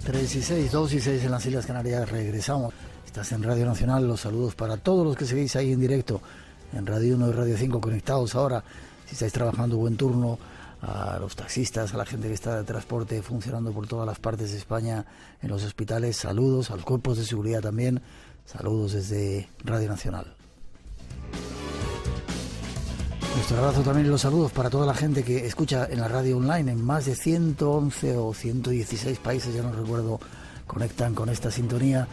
3 y 6, 2 y 6 en las Islas Canarias. Regresamos. Estás en Radio Nacional. Los saludos para todos los que seguís ahí en directo en Radio 1 y Radio 5 conectados ahora. Si estáis trabajando, buen turno. A los taxistas, a la gente que está de transporte funcionando por todas las partes de España en los hospitales. Saludos a los cuerpos de seguridad también. Saludos desde Radio Nacional. Nuestro abrazo también y los saludos para toda la gente que escucha en la radio online en más de 111 o 116 países, ya no recuerdo, conectan con esta sintonía.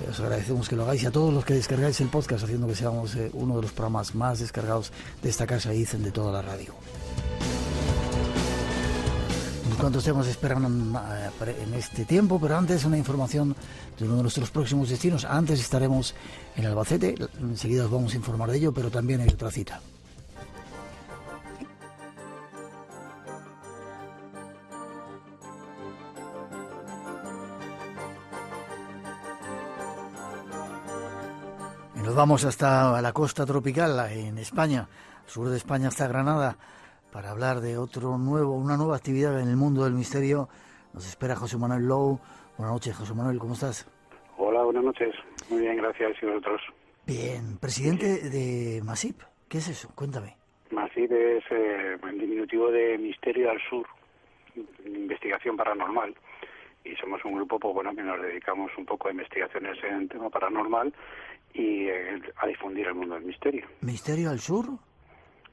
Os agradecemos que lo hagáis y a todos los que descargáis el podcast, haciendo que seamos uno de los programas más descargados de esta casa y dicen de toda la radio. ¿Cuántos temas esperan en este tiempo? Pero antes una información de uno de nuestros próximos destinos. Antes estaremos en Albacete, enseguida os vamos a informar de ello, pero también hay otra cita. Nos vamos hasta la costa tropical, en España, al sur de España, hasta Granada, para hablar de una nueva actividad en el mundo del misterio. Nos espera José Manuel Lou. Buenas noches, José Manuel, ¿cómo estás? Hola, buenas noches. Muy bien, gracias. ¿Y vosotros? Bien. Presidente de MASIP, ¿qué es eso? Cuéntame. MASIP es el diminutivo de Misterio al Sur, investigación paranormal. Y somos un grupo pues, bueno, que nos dedicamos un poco a investigaciones en tema paranormal y a difundir el mundo del misterio. ¿Misterio al Sur?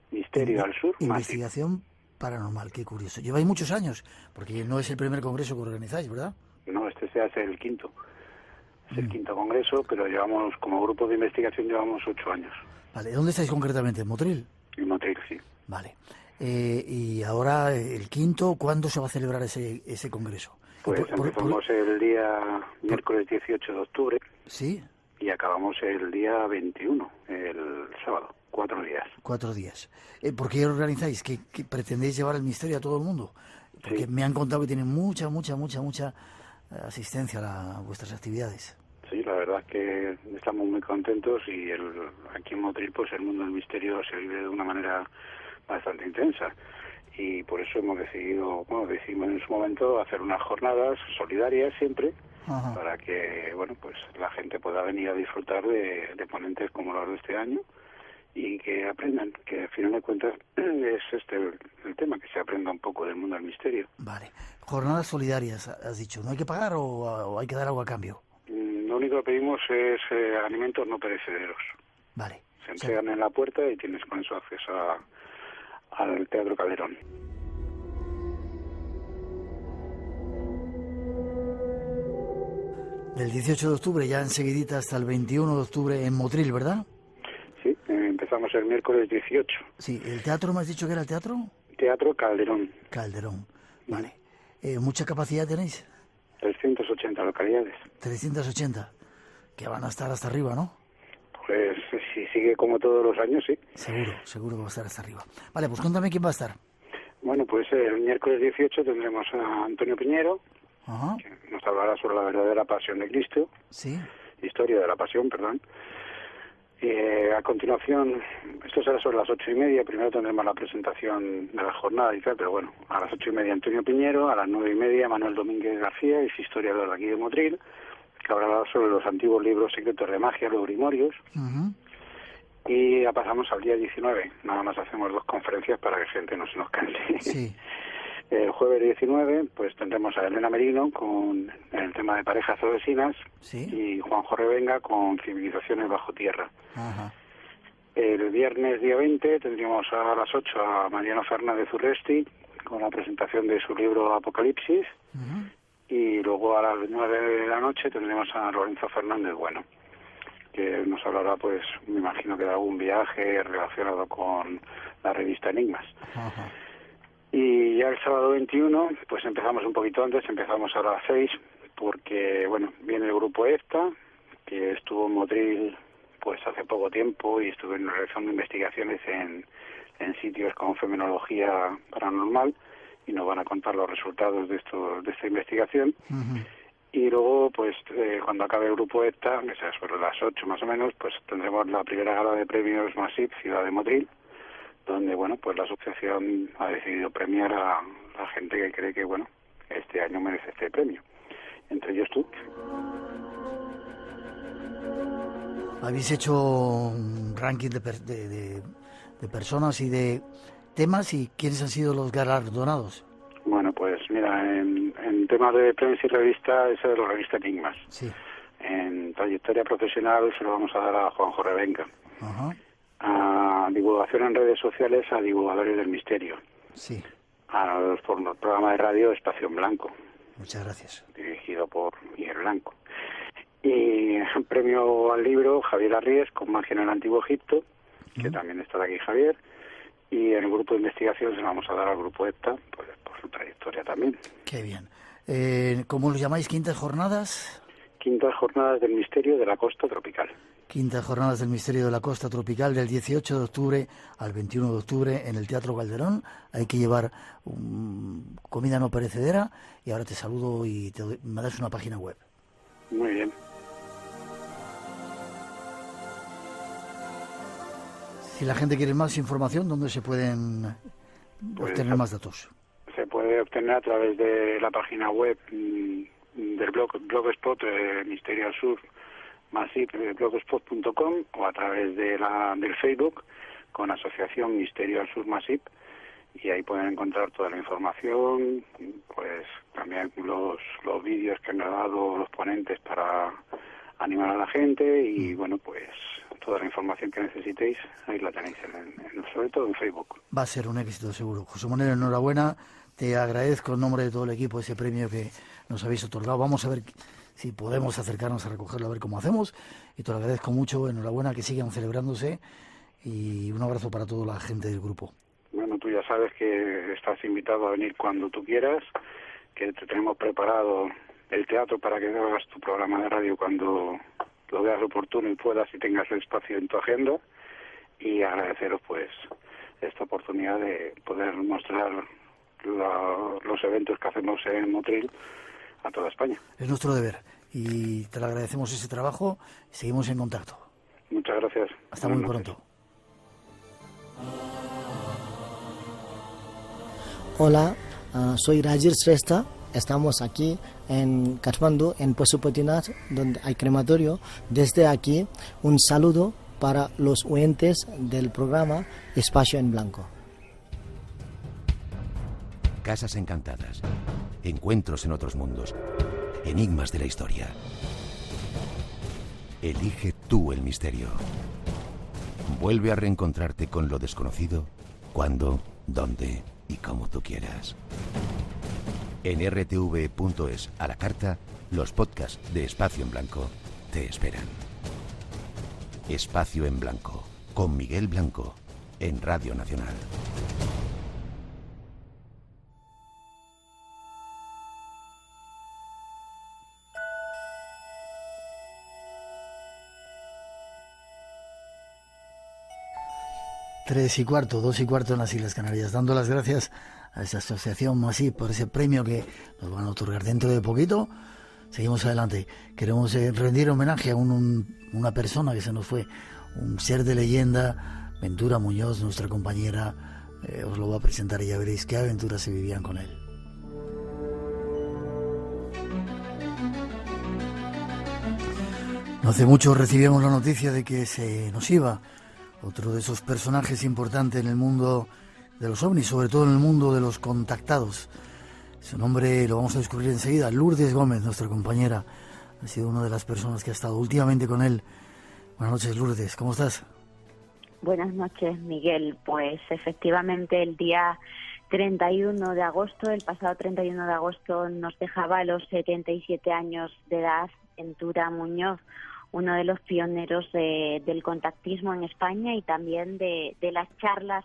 Misterio al Sur. Investigación paranormal, qué curioso. Lleváis muchos años, porque no es el primer congreso que organizáis, ¿verdad? No, este se hace el quinto. Es el quinto congreso, pero llevamos, como grupo de investigación, llevamos 8 años. Vale, ¿dónde estáis concretamente? ¿En Motril? En Motril, sí. Vale. Y ahora, el quinto, ¿cuándo se va a celebrar ese congreso? Pues empezamos el día miércoles 18 de octubre. Sí. Y acabamos el día 21, el sábado. 4 días. 4 días. ¿Por qué organizáis? ¿Que pretendéis llevar el misterio a todo el mundo? Porque sí. Me han contado que tienen mucha asistencia a vuestras actividades. Sí, la verdad es que estamos muy contentos y aquí en Motril pues el mundo del misterio se vive de una manera bastante intensa. Y por eso hemos decidimos en su momento hacer unas jornadas solidarias siempre. Ajá. Para que pues la gente pueda venir a disfrutar de ponentes como los de este año y que aprendan, que al final de cuentas es el tema, que se aprenda un poco del mundo del misterio. Vale. Jornadas solidarias, has dicho. ¿No hay que pagar o hay que dar algo a cambio? Lo único que pedimos es alimentos no perecederos. Vale. Se entregan en la puerta y tienes con eso acceso al Teatro Calderón. Del 18 de octubre ya enseguidita hasta el 21 de octubre en Motril, ¿verdad? Sí, empezamos el miércoles 18. Sí, ¿el teatro me has dicho que era el teatro? Teatro Calderón. Calderón, vale. ¿Mucha capacidad tenéis? 380 localidades. 380, que van a estar hasta arriba, ¿no? Pues si sigue como todos los años, sí. Seguro que va a estar hasta arriba. Vale, pues cuéntame quién va a estar. Bueno, pues el miércoles 18 tendremos a Antonio Piñero. Ajá. Que nos hablará sobre la verdadera pasión de Cristo. Sí. Historia de la pasión, perdón. A continuación, esto será sobre las 8:30. Primero tendremos la presentación de la jornada y tal, pero bueno, a las 8:30 Antonio Piñero, a las 9:30 Manuel Domínguez García, es historiador de aquí de Motril, que hablará sobre los antiguos libros secretos de magia, los grimorios. Uh-huh. Y ya pasamos al día 19. Nada más hacemos 2 conferencias para que gente no se nos canse. Sí. El jueves 19, pues tendremos a Elena Merino con el tema de parejas o vecinas. Sí. Y Juanjo Revenga con civilizaciones bajo tierra. Ajá. El viernes día 20 tendríamos a las 8 a Mariano Fernández Urresti con la presentación de su libro Apocalipsis. Uh-huh. Y luego a las 9 de la noche tendremos a Lorenzo Fernández Bueno, que nos hablará, pues, me imagino que de algún viaje relacionado con la revista Enigmas. Ajá. Y ya el sábado 21, pues empezamos un poquito antes, empezamos a las 6, porque, viene el grupo EFTA, que estuvo en Motril, pues, hace poco tiempo y estuve realizando investigaciones en sitios con fenomenología paranormal y nos van a contar los resultados de esta investigación. Uh-huh. Y luego, pues, cuando acabe el grupo EFTA, que sea sobre las 8 más o menos, pues tendremos la primera gala de premios MASIP, Ciudad de Motril, donde, pues la asociación ha decidido premiar a la gente que cree que, este año merece este premio. entre ellos tú. Habéis hecho un ranking de personas y de temas, y ¿quiénes han sido los galardonados? Bueno, pues mira, en temas de prensa y revista, esa es la revista Enigmas. Sí. En trayectoria profesional se lo vamos a dar a Juanjo Rebenca. Ajá. A divulgación en redes sociales, a Divulgadores del Misterio. Sí. Al programa de radio Espacio en Blanco. Muchas gracias. Dirigido por Miguel Blanco. Y premio al libro Javier Arries con Magia en el Antiguo Egipto, que también estará aquí Javier. Y en el grupo de investigación se lo vamos a dar al grupo EPTA, pues por su trayectoria también. Qué bien. ¿Cómo lo llamáis? ¿Quintas jornadas? Quintas jornadas del misterio de la costa tropical. Quintas jornadas del misterio de la costa tropical, del 18 de octubre al 21 de octubre en el Teatro Calderón. Hay que llevar comida no perecedera. Y ahora te saludo y me das una página web. Muy bien. Si la gente quiere más información, ¿dónde se pueden obtener más datos? Se puede obtener a través de la página web del blogspot Misterio al Sur, Masip, blogspot.com, o a través del Facebook con Asociación Misterio al Sur Masip, y ahí pueden encontrar toda la información, pues también los vídeos que han grabado los ponentes para animar a la gente, y bueno, pues toda la información que necesitéis, ahí la tenéis, sobre todo en Facebook. Va a ser un éxito seguro. José Monero, enhorabuena. Te agradezco en nombre de todo el equipo ese premio que nos habéis otorgado. Vamos a ver si podemos acercarnos a recogerlo, a ver cómo hacemos. Y te lo agradezco mucho. Enhorabuena, que sigan celebrándose. Y un abrazo para toda la gente del grupo. Bueno, tú ya sabes que estás invitado a venir cuando tú quieras, que te tenemos preparado el teatro para que hagas tu programa de radio cuando lo veas oportuno y puedas y tengas el espacio en tu agenda, y agradeceros pues esta oportunidad de poder mostrar los eventos que hacemos en Motril a toda España. Es nuestro deber y te lo agradecemos ese trabajo y seguimos en contacto. Muchas gracias. Hasta muy pronto. Hola, soy Rajir Shrestha. Estamos aquí en Kathmandu, en Pashupatinath, donde hay crematorio. Desde aquí, un saludo para los oyentes del programa Espacio en Blanco. Casas encantadas, encuentros en otros mundos, enigmas de la historia. Elige tú el misterio. Vuelve a reencontrarte con lo desconocido, cuando, dónde y como tú quieras. En rtv.es a la carta, los podcasts de Espacio en Blanco te esperan. Espacio en Blanco, con Miguel Blanco, en Radio Nacional. Tres y cuarto, 2:15 en las Islas Canarias, dando las gracias a esa asociación Masip por ese premio que nos van a otorgar dentro de poquito. Seguimos adelante. Queremos rendir homenaje a una persona que se nos fue, un ser de leyenda, Ventura Muñoz, nuestra compañera. Os lo va a presentar y ya veréis qué aventuras se vivían con él. No hace mucho recibimos la noticia de que se nos iba otro de esos personajes importantes en el mundo de los ovnis, sobre todo en el mundo de los contactados. Su nombre lo vamos a descubrir enseguida. Lourdes Gómez, nuestra compañera, ha sido una de las personas que ha estado últimamente con él. Buenas noches, Lourdes, ¿cómo estás? Buenas noches, Miguel. Pues efectivamente el día 31 de agosto, el pasado 31 de agosto, nos dejaba a los 77 años de edad Ventura Muñoz, uno de los pioneros del contactismo en España y también de las charlas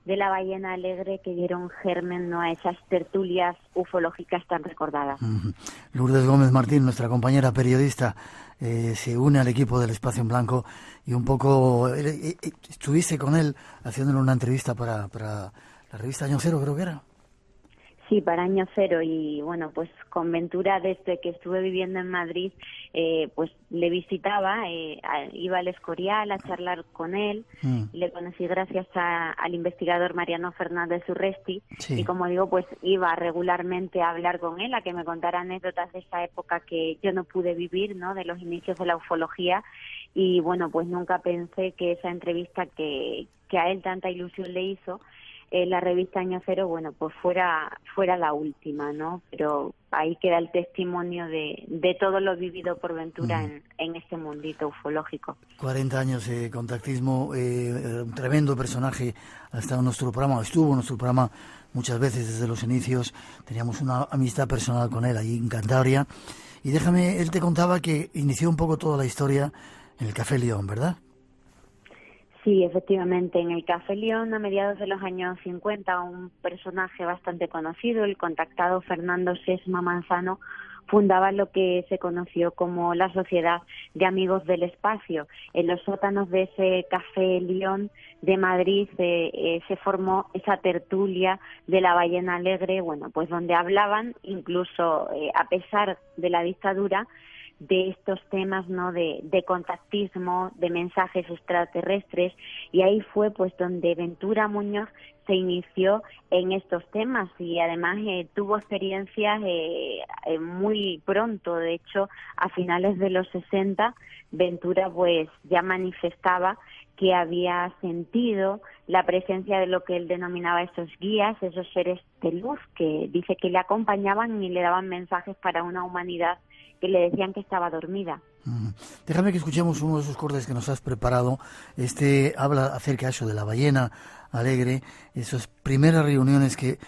de la ballena alegre que dieron germen, ¿no?, a esas tertulias ufológicas tan recordadas. Lourdes Gómez Martín, nuestra compañera periodista, se une al equipo del Espacio en Blanco y un poco estuviste con él haciéndole una entrevista para la revista Año Cero, creo que era. Sí, para Año Cero, y bueno, pues con Ventura desde que estuve viviendo en Madrid, pues le visitaba, iba al Escorial a charlar con él, le conocí gracias al investigador Mariano Fernández Urresti, y Sí. como digo, pues iba regularmente a hablar con él, a que me contara anécdotas de esa época que yo no pude vivir, ¿no?, de los inicios de la ufología, y bueno, pues nunca pensé que esa entrevista que a él tanta ilusión le hizo, la revista Año Cero, bueno, pues fuera la última, ¿no? Pero ahí queda el testimonio de todo lo vivido por Ventura en este mundito ufológico. 40 años de contactismo, un tremendo personaje, ha estado en nuestro programa, estuvo en nuestro programa muchas veces desde los inicios, teníamos una amistad personal con él allí en Cantabria, y déjame, él te contaba que inició un poco toda la historia en el Café León, ¿verdad? Sí, efectivamente, en el Café León a mediados de los años 50, un personaje bastante conocido, el contactado Fernando Sesma Manzano, fundaba lo que se conoció como la Sociedad de Amigos del Espacio. En los sótanos de ese Café León de Madrid se formó esa tertulia de la Ballena Alegre, bueno, pues donde hablaban, incluso a pesar de la dictadura, de estos temas, ¿no?, de contactismo, de mensajes extraterrestres, y ahí fue pues donde Ventura Muñoz se inició en estos temas, y además tuvo experiencias muy pronto. De hecho, a finales de los 60, Ventura pues ya manifestaba que había sentido la presencia de lo que él denominaba esos guías, esos seres de luz, que dice que le acompañaban y le daban mensajes para una humanidad que le decían que estaba dormida. Déjame que escuchemos uno de esos cortes que nos has preparado. Este habla acerca de eso, de la Ballena Alegre, esas primeras reuniones que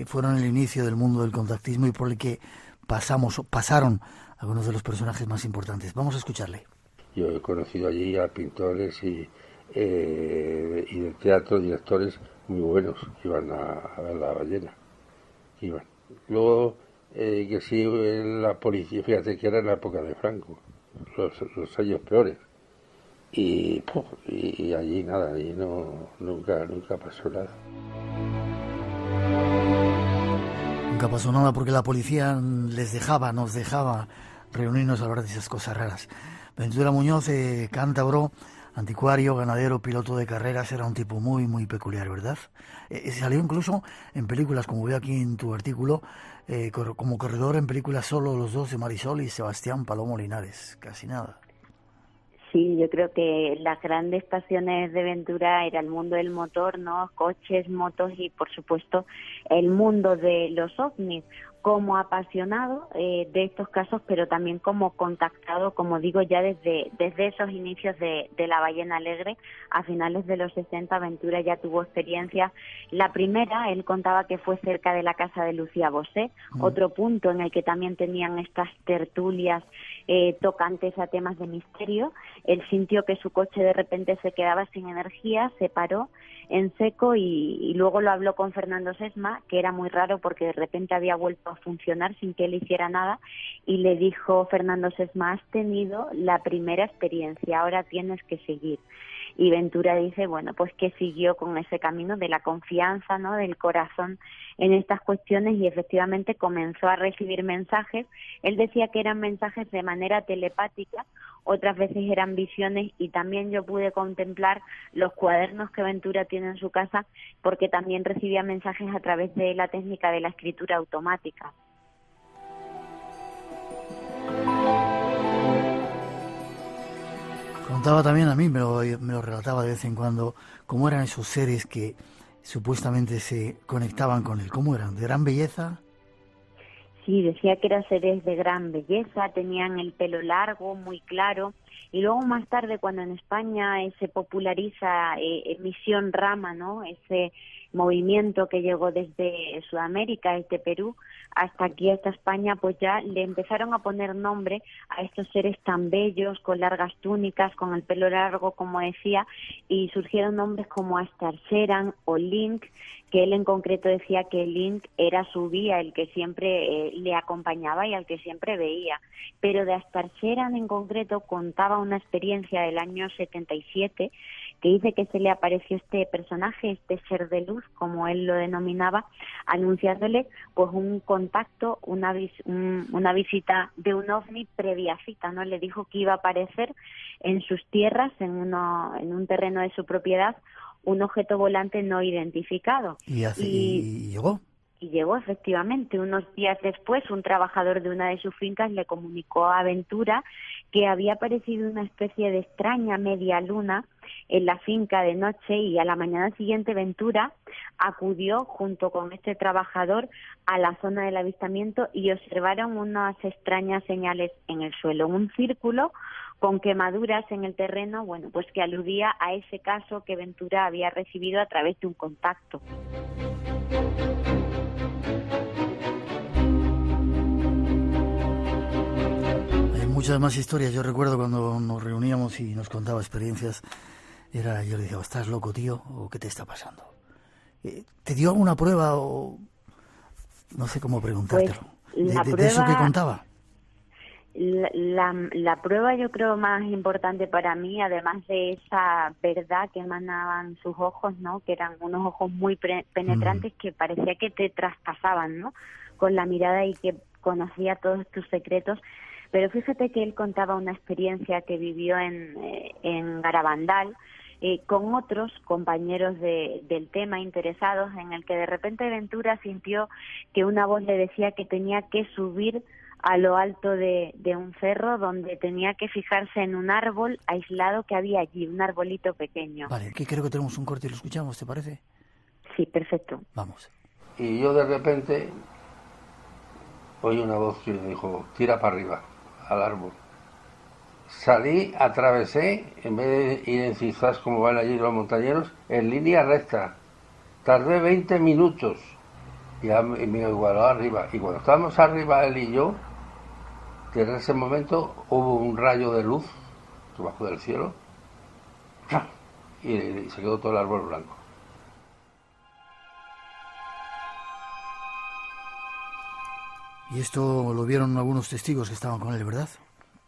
fueron el inicio del mundo del contactismo y por el que pasaron algunos de los personajes más importantes. Vamos a escucharle. Yo he conocido allí a pintores y de teatro, directores muy buenos que iban a ver la ballena. Iban. Luego, que sí, la policía, fíjate que era en la época de Franco, los años peores. Y allí nada, allí nunca pasó nada. Nunca pasó nada porque la policía nos dejaba reunirnos a hablar de esas cosas raras. Ventura Muñoz, cántabro, anticuario, ganadero, piloto de carreras, era un tipo muy, muy peculiar, ¿verdad? Salió incluso en películas, como veo aquí en tu artículo, como corredor en películas Solo los dos de Marisol y Sebastián Palomo Linares, casi nada. Sí, yo creo que las grandes pasiones de Ventura era el mundo del motor, ¿no? Coches, motos y, por supuesto, el mundo de los ovnis. Como apasionado de estos casos, pero también como contactado, como digo, ya desde esos inicios de la Ballena Alegre, a finales de los 60, Ventura ya tuvo experiencia. La primera, él contaba que fue cerca de la casa de Lucía Bosé, otro punto en el que también tenían estas tertulias tocantes a temas de misterio. Él sintió que su coche de repente se quedaba sin energía, se paró en seco y luego lo habló con Fernando Sesma, que era muy raro porque de repente había vuelto a funcionar sin que él hiciera nada, y le dijo Fernando Sesma: has tenido la primera experiencia, ahora tienes que seguir. Y Ventura dice, bueno, pues que siguió con ese camino de la confianza, ¿no?, del corazón en estas cuestiones, y efectivamente comenzó a recibir mensajes. Él decía que eran mensajes de manera telepática, otras veces eran visiones, y también yo pude contemplar los cuadernos que Ventura tiene en su casa, porque también recibía mensajes a través de la técnica de la escritura automática. Contaba también a mí, me lo relataba de vez en cuando, cómo eran esos seres que supuestamente se conectaban con él. ¿Cómo eran? ¿De gran belleza? Sí, decía que eran seres de gran belleza, tenían el pelo largo, muy claro, y luego más tarde, cuando en España se populariza Misión Rama, ¿no?, ese movimiento que llegó desde Sudamérica, desde Perú, hasta aquí, hasta España, pues ya le empezaron a poner nombre a estos seres tan bellos, con largas túnicas, con el pelo largo, como decía, y surgieron nombres como Astarcheran o Link, que él en concreto decía que Link era su guía, el que siempre le acompañaba y al que siempre veía. Pero de Astarcheran en concreto contaba una experiencia del año 77, que dice que se le apareció este personaje, este ser de luz, como él lo denominaba, anunciándole pues un contacto, una visita de un ovni previa cita, ¿no? Le dijo que iba a aparecer en sus tierras, en un terreno de su propiedad, un objeto volante no identificado. ¿Y llegó? Y llegó efectivamente. Unos días después, un trabajador de una de sus fincas le comunicó a Ventura que había aparecido una especie de extraña media luna en la finca de noche, y a la mañana siguiente Ventura acudió junto con este trabajador a la zona del avistamiento y observaron unas extrañas señales en el suelo, un círculo con quemaduras en el terreno, bueno, pues que aludía a ese caso que Ventura había recibido a través de un contacto. Muchas más historias. Yo recuerdo cuando nos reuníamos y nos contaba experiencias, yo le decía, ¿estás loco, tío? ¿O qué te está pasando? ¿Te dio alguna prueba o...? No sé cómo preguntártelo. Pues de eso que contaba. La prueba, yo creo, más importante para mí, además de esa verdad que emanaban sus ojos, ¿no? Que eran unos ojos muy penetrantes que parecía que te traspasaban, ¿no? Con la mirada, y que conocía todos tus secretos. Pero fíjate que él contaba una experiencia que vivió en Garabandal con otros compañeros del tema interesados, en el que de repente Ventura sintió que una voz le decía que tenía que subir a lo alto de un cerro, donde tenía que fijarse en un árbol aislado que había allí, un arbolito pequeño. Vale, que creo que tenemos un corte y lo escuchamos, ¿te parece? Sí, perfecto. Vamos. Y yo de repente oí una voz que me dijo, tira para arriba, al árbol. Salí, atravesé, en vez de ir en zigzags como van allí los montañeros, en línea recta. Tardé 20 minutos y me igualó arriba. Y cuando estábamos arriba él y yo, desde ese momento hubo un rayo de luz debajo del cielo y se quedó todo el árbol blanco. Y esto lo vieron algunos testigos que estaban con él, ¿verdad?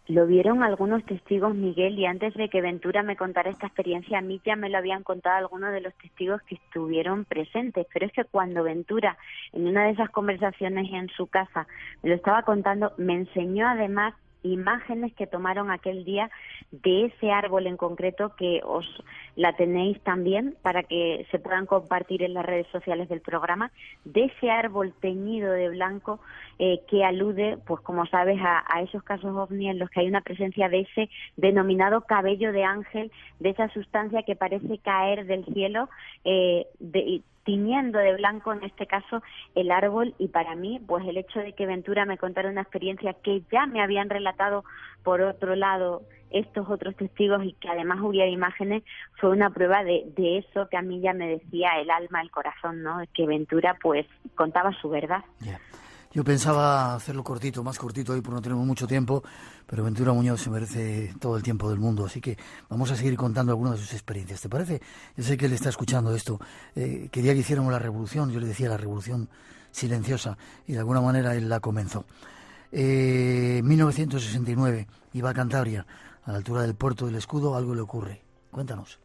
Lo vieron algunos testigos, Miguel, y antes de que Ventura me contara esta experiencia, a mí ya me lo habían contado algunos de los testigos que estuvieron presentes. Pero es que cuando Ventura, en una de esas conversaciones en su casa, me lo estaba contando, me enseñó además imágenes que tomaron aquel día de ese árbol en concreto, que os la tenéis también para que se puedan compartir en las redes sociales del programa, de ese árbol teñido de blanco que alude, pues como sabes, a esos casos ovni en los que hay una presencia de ese denominado cabello de ángel, de esa sustancia que parece caer del cielo, tiñendo de blanco en este caso el árbol. Y para mí, pues el hecho de que Ventura me contara una experiencia que ya me habían relatado por otro lado estos otros testigos, y que además hubiera imágenes, fue una prueba de eso que a mí ya me decía el alma, el corazón, ¿no? Que Ventura pues contaba su verdad. Yeah. Yo pensaba hacerlo cortito, más cortito hoy, porque no tenemos mucho tiempo, pero Ventura Muñoz se merece todo el tiempo del mundo, así que vamos a seguir contando algunas de sus experiencias. ¿Te parece? Yo sé que él está escuchando esto. Quería que hiciéramos la revolución, yo le decía la revolución silenciosa, y de alguna manera él la comenzó. 1969, iba a Cantabria, a la altura del Puerto del Escudo, algo le ocurre. Cuéntanos.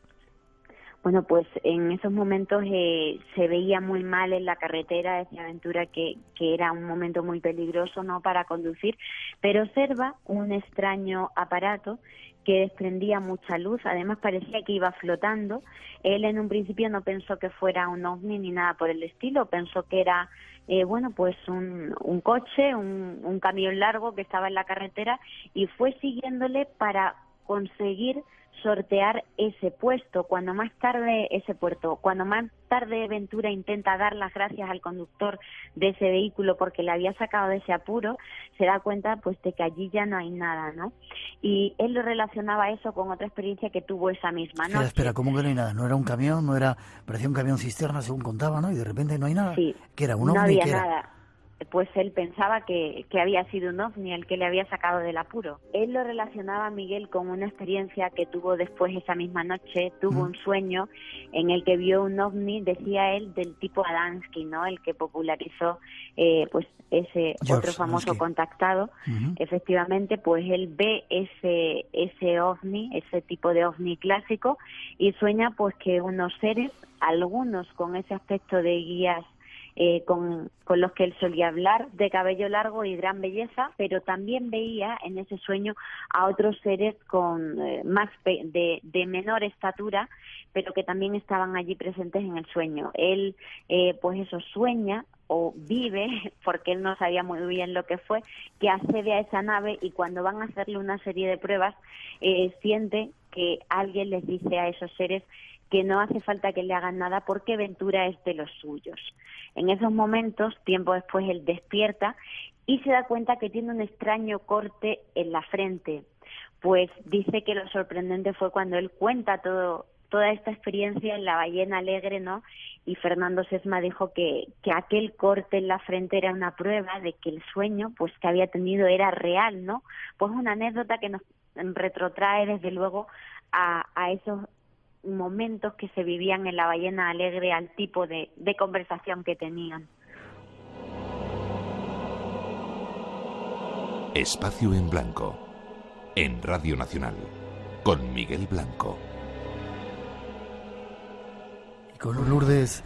Bueno, pues en esos momentos se veía muy mal en la carretera, decía Ventura que era un momento muy peligroso, ¿no?, para conducir, pero observa un extraño aparato que desprendía mucha luz, además parecía que iba flotando. Él en un principio no pensó que fuera un ovni ni nada por el estilo, pensó que era pues un coche, un camión largo que estaba en la carretera, y fue siguiéndole para conseguir sortear ese puesto. Cuando más tarde Ventura intenta dar las gracias al conductor de ese vehículo porque le había sacado de ese apuro, se da cuenta pues de que allí ya no hay nada, ¿no? Y él lo relacionaba eso con otra experiencia que tuvo esa misma noche. Espera, ¿cómo que no hay nada? ¿No era un camión? ¿No era? Parecía un camión cisterna según contaba, ¿no? Y de repente no hay nada. Sí, ¿Qué era? ¿Un ovni? No había ¿Qué era? nada. pues él pensaba que había sido un ovni el que le había sacado del apuro. Él lo relacionaba, Miguel, con una experiencia que tuvo después esa misma noche. Tuvo un sueño en el que vio un ovni, decía él, del tipo Adamski, ¿no? El que popularizó pues ese George otro famoso Adamski. contactado. Efectivamente, pues él ve ese ovni, ese tipo de ovni clásico, y sueña pues que unos seres, algunos con ese aspecto de guías con los que él solía hablar, de cabello largo y gran belleza, pero también veía en ese sueño a otros seres con de menor estatura, pero que también estaban allí presentes en el sueño. Él, pues eso, sueña o vive, porque él no sabía muy bien lo que fue, que accede a esa nave, y cuando van a hacerle una serie de pruebas, siente que alguien les dice a esos seres que no hace falta que le hagan nada porque Ventura es de los suyos. En esos momentos, tiempo después, él despierta y se da cuenta que tiene un extraño corte en la frente. Pues dice que lo sorprendente fue cuando él cuenta toda esta experiencia en La ballena alegre, ¿no? Y Fernando Sesma dijo que aquel corte en la frente era una prueba de que el sueño pues que había tenido era real, ¿no? Pues una anécdota que nos retrotrae desde luego a esos momentos que se vivían en La ballena alegre, al tipo de conversación que tenían. Espacio en Blanco, en Radio Nacional, con Miguel Blanco. Y con Lourdes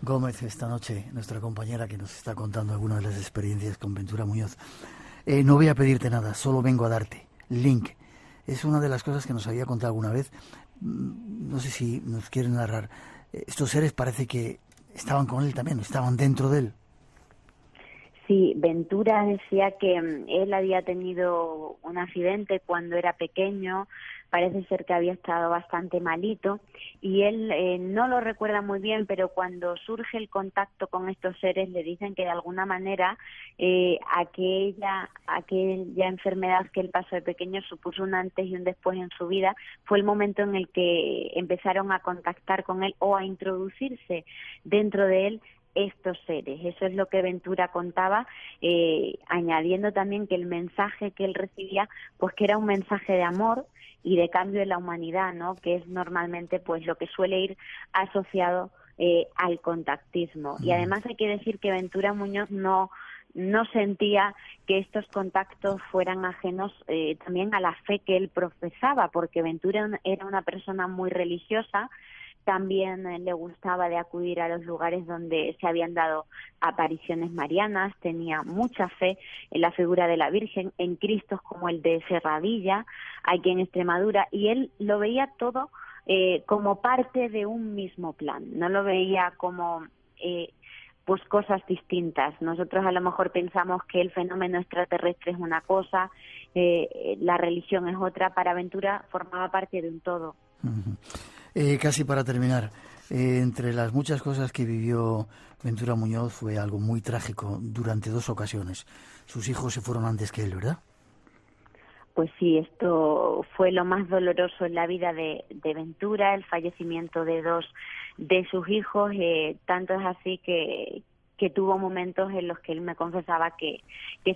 Gómez esta noche, nuestra compañera que nos está contando algunas de las experiencias con Ventura Muñoz. No voy a pedirte nada, solo vengo a darte. Link. Es una de las cosas que nos había contado alguna vez. No sé si nos quieren narrar. Estos seres parece que estaban con él también, estaban dentro de él. Sí, Ventura decía que él había tenido un accidente cuando era pequeño, parece ser que había estado bastante malito, y él no lo recuerda muy bien, pero cuando surge el contacto con estos seres le dicen que de alguna manera aquella enfermedad que él pasó de pequeño supuso un antes y un después en su vida. Fue el momento en el que empezaron a contactar con él o a introducirse dentro de él estos seres. Eso es lo que Ventura contaba, añadiendo también que el mensaje que él recibía, pues que era un mensaje de amor y de cambio de la humanidad, ¿no? Que es normalmente pues lo que suele ir asociado al contactismo. Y además hay que decir que Ventura Muñoz no sentía que estos contactos fueran ajenos también a la fe que él profesaba, porque Ventura era una persona muy religiosa. También le gustaba de acudir a los lugares donde se habían dado apariciones marianas, tenía mucha fe en la figura de la Virgen, en Cristos como el de Serradilla, aquí en Extremadura, y él lo veía todo como parte de un mismo plan, no lo veía como pues cosas distintas. Nosotros a lo mejor pensamos que el fenómeno extraterrestre es una cosa, la religión es otra. Para Ventura formaba parte de un todo. Casi para terminar, entre las muchas cosas que vivió Ventura Muñoz fue algo muy trágico durante 2 ocasiones. Sus hijos se fueron antes que él, ¿verdad? Pues sí, esto fue lo más doloroso en la vida de Ventura, el fallecimiento de 2 de sus hijos. Tanto es así que tuvo momentos en los que él me confesaba que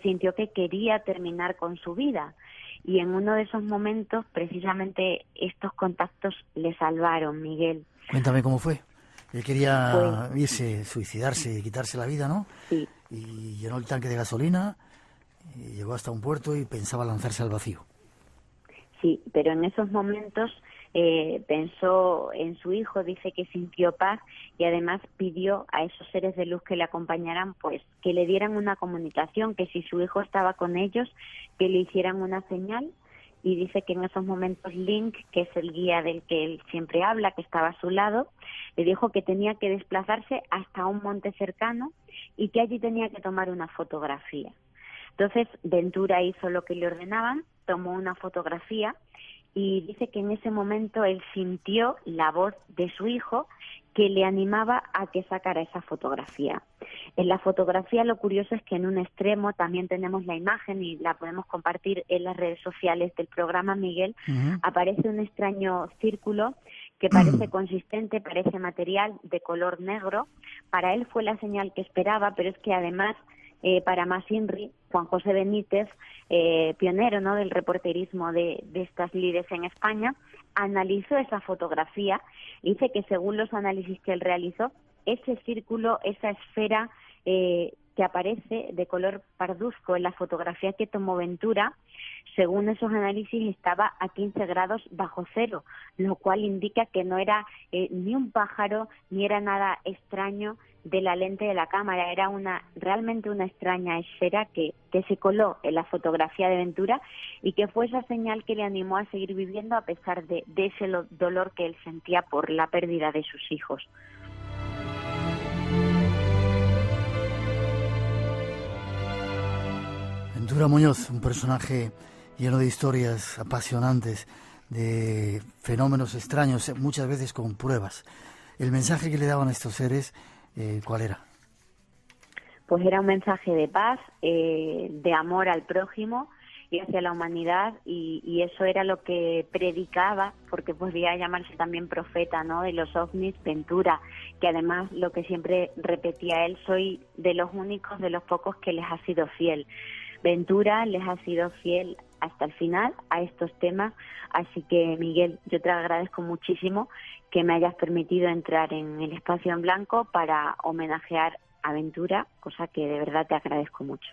sintió que quería terminar con su vida. Y en uno de esos momentos, precisamente, estos contactos le salvaron, Miguel. Cuéntame cómo fue. Él quería irse, suicidarse, quitarse la vida, ¿no? Sí. Y llenó el tanque de gasolina, y llegó hasta un puerto y pensaba lanzarse al vacío. Sí, pero en esos momentos pensó en su hijo, dice que sintió paz y además pidió a esos seres de luz que le acompañaran, pues que le dieran una comunicación, que si su hijo estaba con ellos, que le hicieran una señal. Y dice que en esos momentos Link, que es el guía del que él siempre habla, que estaba a su lado, le dijo que tenía que desplazarse hasta un monte cercano y que allí tenía que tomar una fotografía. Entonces Ventura hizo lo que le ordenaban, tomó una fotografía y dice que en ese momento él sintió la voz de su hijo que le animaba a que sacara esa fotografía. En la fotografía lo curioso es que en un extremo también tenemos la imagen y la podemos compartir en las redes sociales del programa, Miguel. Aparece un extraño círculo que parece consistente, parece material, de color negro. Para él fue la señal que esperaba, pero es que además para más INRI, Juan José Benítez, pionero, ¿no?, del reporterismo de estas lides en España, analizó esa fotografía y dice que según los análisis que él realizó, ese círculo, esa esfera que aparece de color parduzco en la fotografía que tomó Ventura, según esos análisis estaba a 15 grados bajo cero, lo cual indica que no era ni un pájaro ni era nada extraño de la lente de la cámara, era realmente una extraña esfera que se coló en la fotografía de Ventura y que fue esa señal que le animó a seguir viviendo a pesar de ese dolor que él sentía por la pérdida de sus hijos. Ventura Muñoz, un personaje lleno de historias apasionantes, de fenómenos extraños, muchas veces con pruebas. El mensaje que le daban a estos seres, ¿cuál era? Pues era un mensaje de paz, de amor al prójimo y hacia la humanidad, y eso era lo que predicaba, porque podría llamarse también profeta, ¿no?, de los ovnis, Ventura, que además lo que siempre repetía él: soy de los únicos, de los pocos que les ha sido fiel. Ventura les ha sido fiel hasta el final a estos temas, así que Miguel, yo te agradezco muchísimo que me hayas permitido entrar en el espacio en blanco para homenajear a Ventura, cosa que de verdad te agradezco mucho.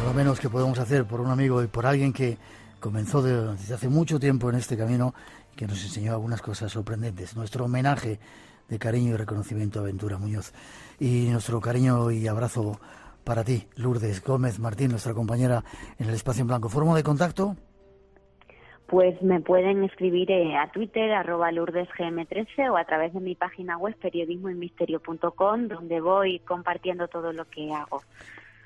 Lo menos que podemos hacer por un amigo y por alguien que comenzó desde hace mucho tiempo en este camino y que nos enseñó algunas cosas sorprendentes. Nuestro homenaje de cariño y reconocimiento a Ventura Muñoz. Y nuestro cariño y abrazo para ti, Lourdes Gómez Martín, nuestra compañera en el Espacio en Blanco. ¿Forma de contacto? Pues me pueden escribir a Twitter, @LourdesGM13, o a través de mi página web, periodismoymisterio.com, donde voy compartiendo todo lo que hago.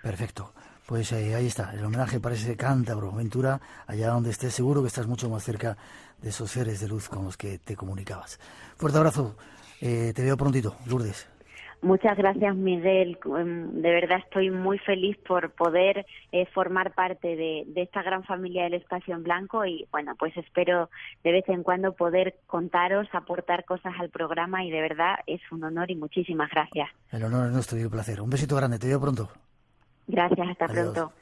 Perfecto. Pues ahí está, el homenaje para ese cántabro, Ventura, allá donde estés, seguro que estás mucho más cerca de esos seres de luz con los que te comunicabas. Fuerte abrazo, te veo prontito, Lourdes. Muchas gracias, Miguel. De verdad estoy muy feliz por poder formar parte de esta gran familia del Espacio en Blanco y, bueno, pues espero de vez en cuando poder contaros, aportar cosas al programa, y de verdad es un honor y muchísimas gracias. El honor es nuestro y un placer. Un besito grande, te veo pronto. Gracias, hasta Adiós. pronto.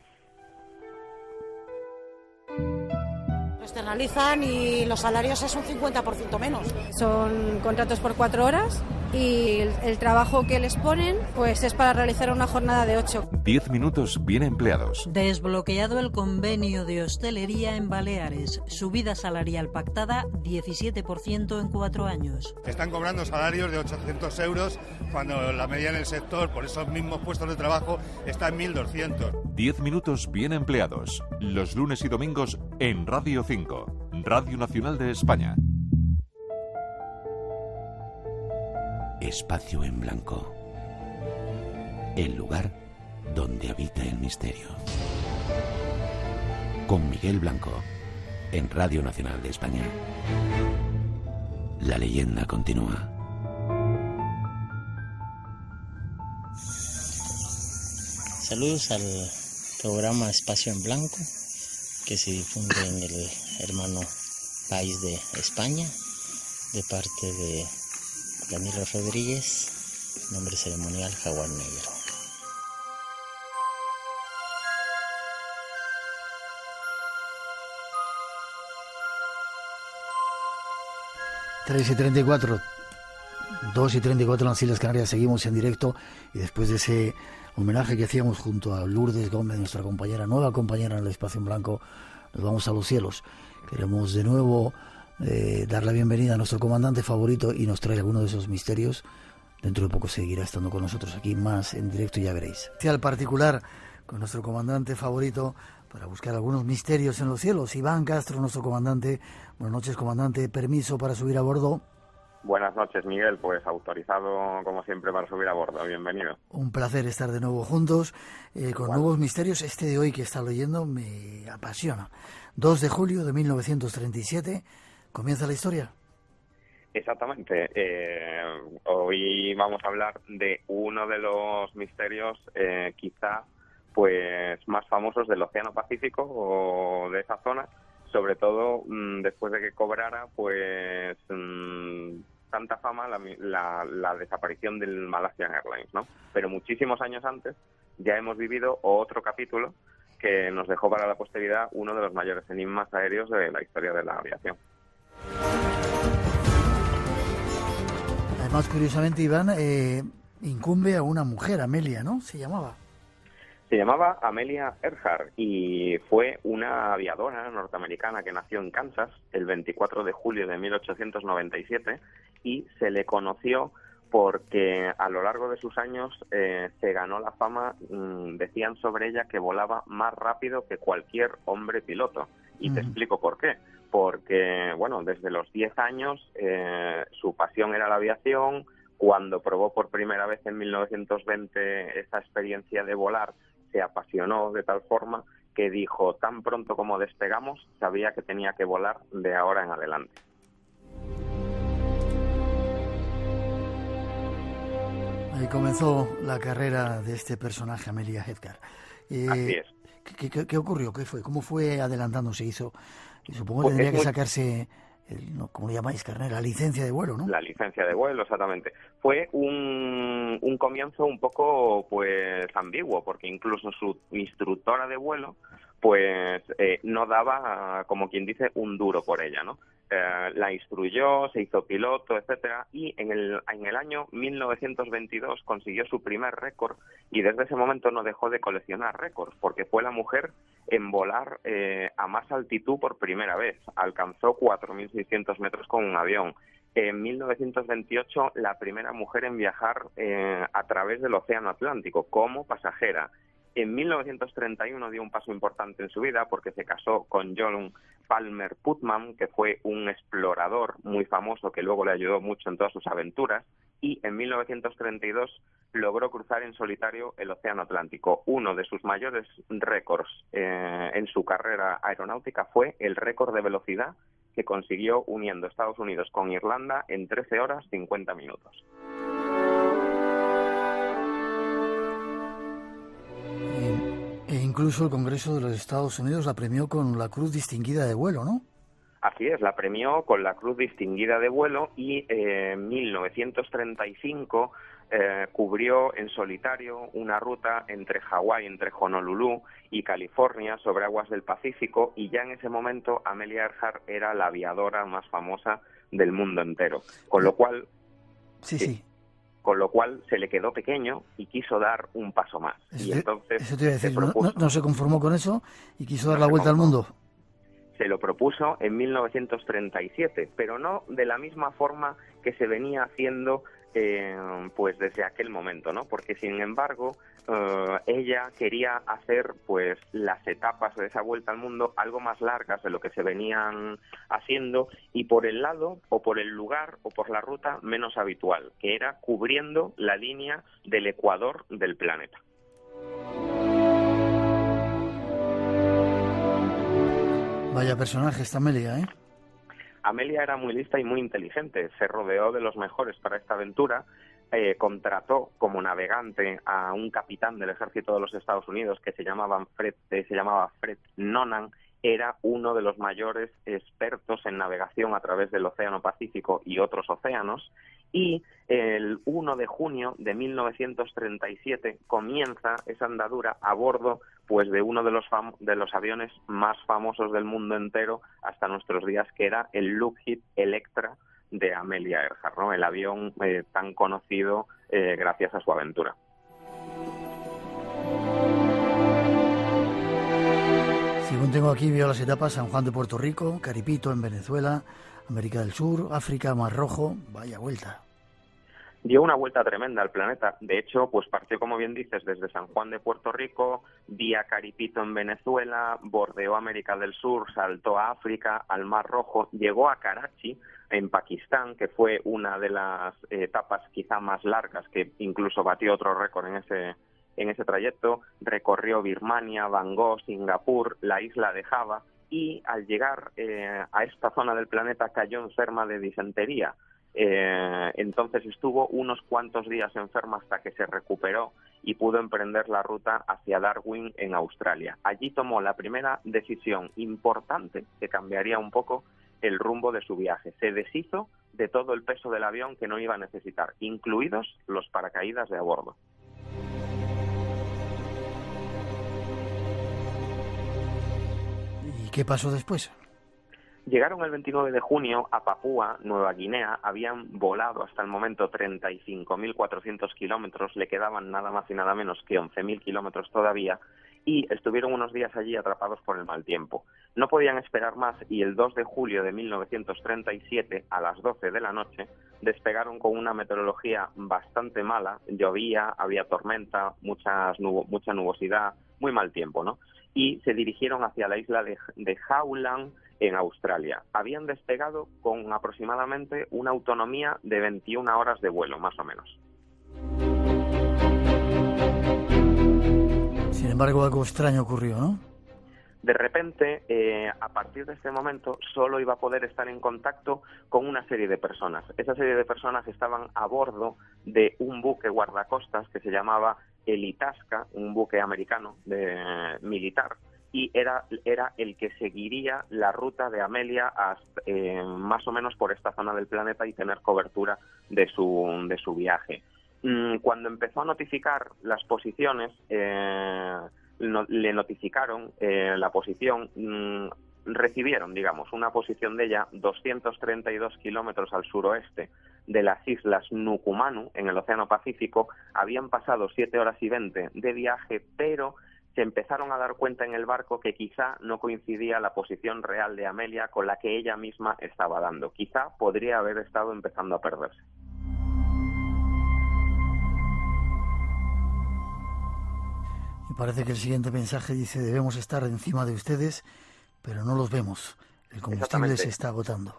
Lo externalizan y los salarios es un 50% menos. Son contratos por 4 horas y el trabajo que les ponen pues es para realizar una jornada de 8. 10 minutos bien empleados. Desbloqueado el convenio de hostelería en Baleares. Subida salarial pactada 17% en 4 años. Están cobrando salarios de 800 euros cuando la media en el sector por esos mismos puestos de trabajo está en 1.200. 10 minutos bien empleados. Los lunes y domingos en Radio 5, Radio Nacional de España. Espacio en Blanco. El lugar donde habita el misterio. Con Miguel Blanco, en Radio Nacional de España. La leyenda continúa. Saludos al programa Espacio en Blanco, que se difunde en el hermano país de España, de parte de Danilo Rodríguez, nombre ceremonial Jaguar Negro. Tres y 34, 2 y 34 en las Islas Canarias, seguimos en directo, y después de ese homenaje que hacíamos junto a Lourdes Gómez, nuestra compañera, nueva compañera en el Espacio en Blanco, nos vamos a los cielos. Queremos de nuevo dar la bienvenida a nuestro comandante favorito y nos trae alguno de esos misterios. Dentro de poco seguirá estando con nosotros aquí más en directo, ya veréis. Al particular con nuestro comandante favorito para buscar algunos misterios en los cielos. Iván Castro, nuestro comandante. Buenas noches, comandante. Permiso para subir a bordo. Buenas noches, Miguel. Pues autorizado, como siempre, para subir a bordo. Bienvenido. Un placer estar de nuevo juntos, con nuevos misterios. Este de hoy que está leyendo me apasiona. 2 de julio de 1937, ¿comienza la historia? Exactamente. Hoy vamos a hablar de uno de los misterios, quizá, pues más famosos del Océano Pacífico o de esa zona, sobre todo después de que cobrara pues tanta fama la desaparición del Malaysian Airlines, ¿no? Pero muchísimos años antes ya hemos vivido otro capítulo que nos dejó para la posteridad uno de los mayores enigmas aéreos de la historia de la aviación. Además, curiosamente, Iván, incumbe a una mujer, Amelia, ¿no? Se llamaba Amelia Earhart y fue una aviadora norteamericana que nació en Kansas el 24 de julio de 1897 y se le conoció porque a lo largo de sus años se ganó la fama, decían sobre ella que volaba más rápido que cualquier hombre piloto. Y te explico por qué. Porque, bueno, desde los 10 años su pasión era la aviación. Cuando probó por primera vez en 1920 esta experiencia de volar, se apasionó de tal forma que dijo, tan pronto como despegamos, sabía que tenía que volar de ahora en adelante. Ahí comenzó la carrera de este personaje, Amelia Earhart. Así es. ¿Qué ocurrió? ¿Qué fue? ¿Cómo fue adelantándose? Supongo que tendría que sacarse, ¿cómo lo llamáis, carnet? La licencia de vuelo, ¿no? La licencia de vuelo, exactamente. Fue un comienzo un poco, pues, ambiguo, porque incluso su instructora de vuelo, pues, no daba, como quien dice, un duro por ella, ¿no? La instruyó, se hizo piloto, etcétera, y en el año 1922 consiguió su primer récord y desde ese momento no dejó de coleccionar récords, porque fue la mujer en volar a más altitud por primera vez. Alcanzó 4.600 metros con un avión. En 1928, la primera mujer en viajar a través del Océano Atlántico como pasajera. En 1931 dio un paso importante en su vida porque se casó con John Palmer Putnam, que fue un explorador muy famoso que luego le ayudó mucho en todas sus aventuras, y en 1932 logró cruzar en solitario el Océano Atlántico. Uno de sus mayores récords en su carrera aeronáutica fue el récord de velocidad que consiguió uniendo Estados Unidos con Irlanda en 13 horas 50 minutos. E incluso el Congreso de los Estados Unidos la premió con la Cruz Distinguida de Vuelo, ¿no? Así es, la premió con la Cruz Distinguida de Vuelo y en 1935 cubrió en solitario una ruta entre Hawái, entre Honolulu y California, sobre aguas del Pacífico, y ya en ese momento Amelia Earhart era la aviadora más famosa del mundo entero, con lo cual... Sí. Con lo cual se le quedó pequeño y quiso dar un paso más. Y entonces eso te iba a decir, no se conformó con eso y quiso dar la vuelta al mundo. Se lo propuso en 1937, pero no de la misma forma que se venía haciendo pues desde aquel momento, ¿no? Porque sin embargo ella quería hacer pues las etapas de esa vuelta al mundo algo más largas de lo que se venían haciendo y por el lado o por el lugar o por la ruta menos habitual, que era cubriendo la línea del ecuador del planeta. Vaya personaje esta Amelia, ¿eh? Amelia era muy lista y muy inteligente, se rodeó de los mejores para esta aventura, contrató como navegante a un capitán del ejército de los Estados Unidos que se llamaba Fred Nonan, era uno de los mayores expertos en navegación a través del Océano Pacífico y otros océanos, y el 1 de junio de 1937 comienza esa andadura a bordo pues de uno de los aviones más famosos del mundo entero hasta nuestros días, que era el Lockheed Electra de Amelia Earhart, ¿no? El avión tan conocido gracias a su aventura. Según tengo aquí, veo las etapas: San Juan de Puerto Rico, Caripito en Venezuela, América del Sur, África, Mar Rojo. Vaya vuelta. Dio una vuelta tremenda al planeta. De hecho, pues partió, como bien dices, desde San Juan de Puerto Rico, vía Caripito en Venezuela, bordeó América del Sur, saltó a África, al Mar Rojo, llegó a Karachi, en Pakistán, que fue una de las etapas quizá más largas, que incluso batió otro récord en ese trayecto. Recorrió Birmania, Bangkok, Singapur, la isla de Java, y al llegar a esta zona del planeta cayó enferma de disentería. Entonces estuvo unos cuantos días enferma hasta que se recuperó y pudo emprender la ruta hacia Darwin en Australia. Allí tomó la primera decisión importante que cambiaría un poco el rumbo de su viaje. Se deshizo de todo el peso del avión que no iba a necesitar, incluidos los paracaídas de a bordo. ¿Y qué pasó después? Llegaron el 29 de junio a Papúa Nueva Guinea, habían volado hasta el momento 35.400 kilómetros, le quedaban nada más y nada menos que 11.000 kilómetros todavía, y estuvieron unos días allí atrapados por el mal tiempo. No podían esperar más y el 2 de julio de 1937, a las 12 de la noche, despegaron con una meteorología bastante mala, llovía, había tormenta, mucha nubosidad, muy mal tiempo, ¿no? Y se dirigieron hacia la isla de Howland, en Australia. Habían despegado con aproximadamente una autonomía de 21 horas de vuelo, más o menos. Sin embargo, algo extraño ocurrió, ¿no? De repente, a partir de este momento, solo iba a poder estar en contacto con una serie de personas. Esa serie de personas estaban a bordo de un buque guardacostas que se llamaba el Itasca, un buque americano militar, y era el que seguiría la ruta de Amelia hasta, más o menos por esta zona del planeta y tener cobertura de su viaje. Cuando empezó a notificar las posiciones, le notificaron la posición, recibieron, digamos, una posición de ella 232 kilómetros al suroeste de las islas Nukumanu, en el Océano Pacífico. Habían pasado 7 horas y 20 de viaje, pero se empezaron a dar cuenta en el barco que quizá no coincidía la posición real de Amelia con la que ella misma estaba dando. Quizá podría haber estado empezando a perderse. Y parece que el siguiente mensaje dice: debemos estar encima de ustedes, pero no los vemos. El combustible se está agotando.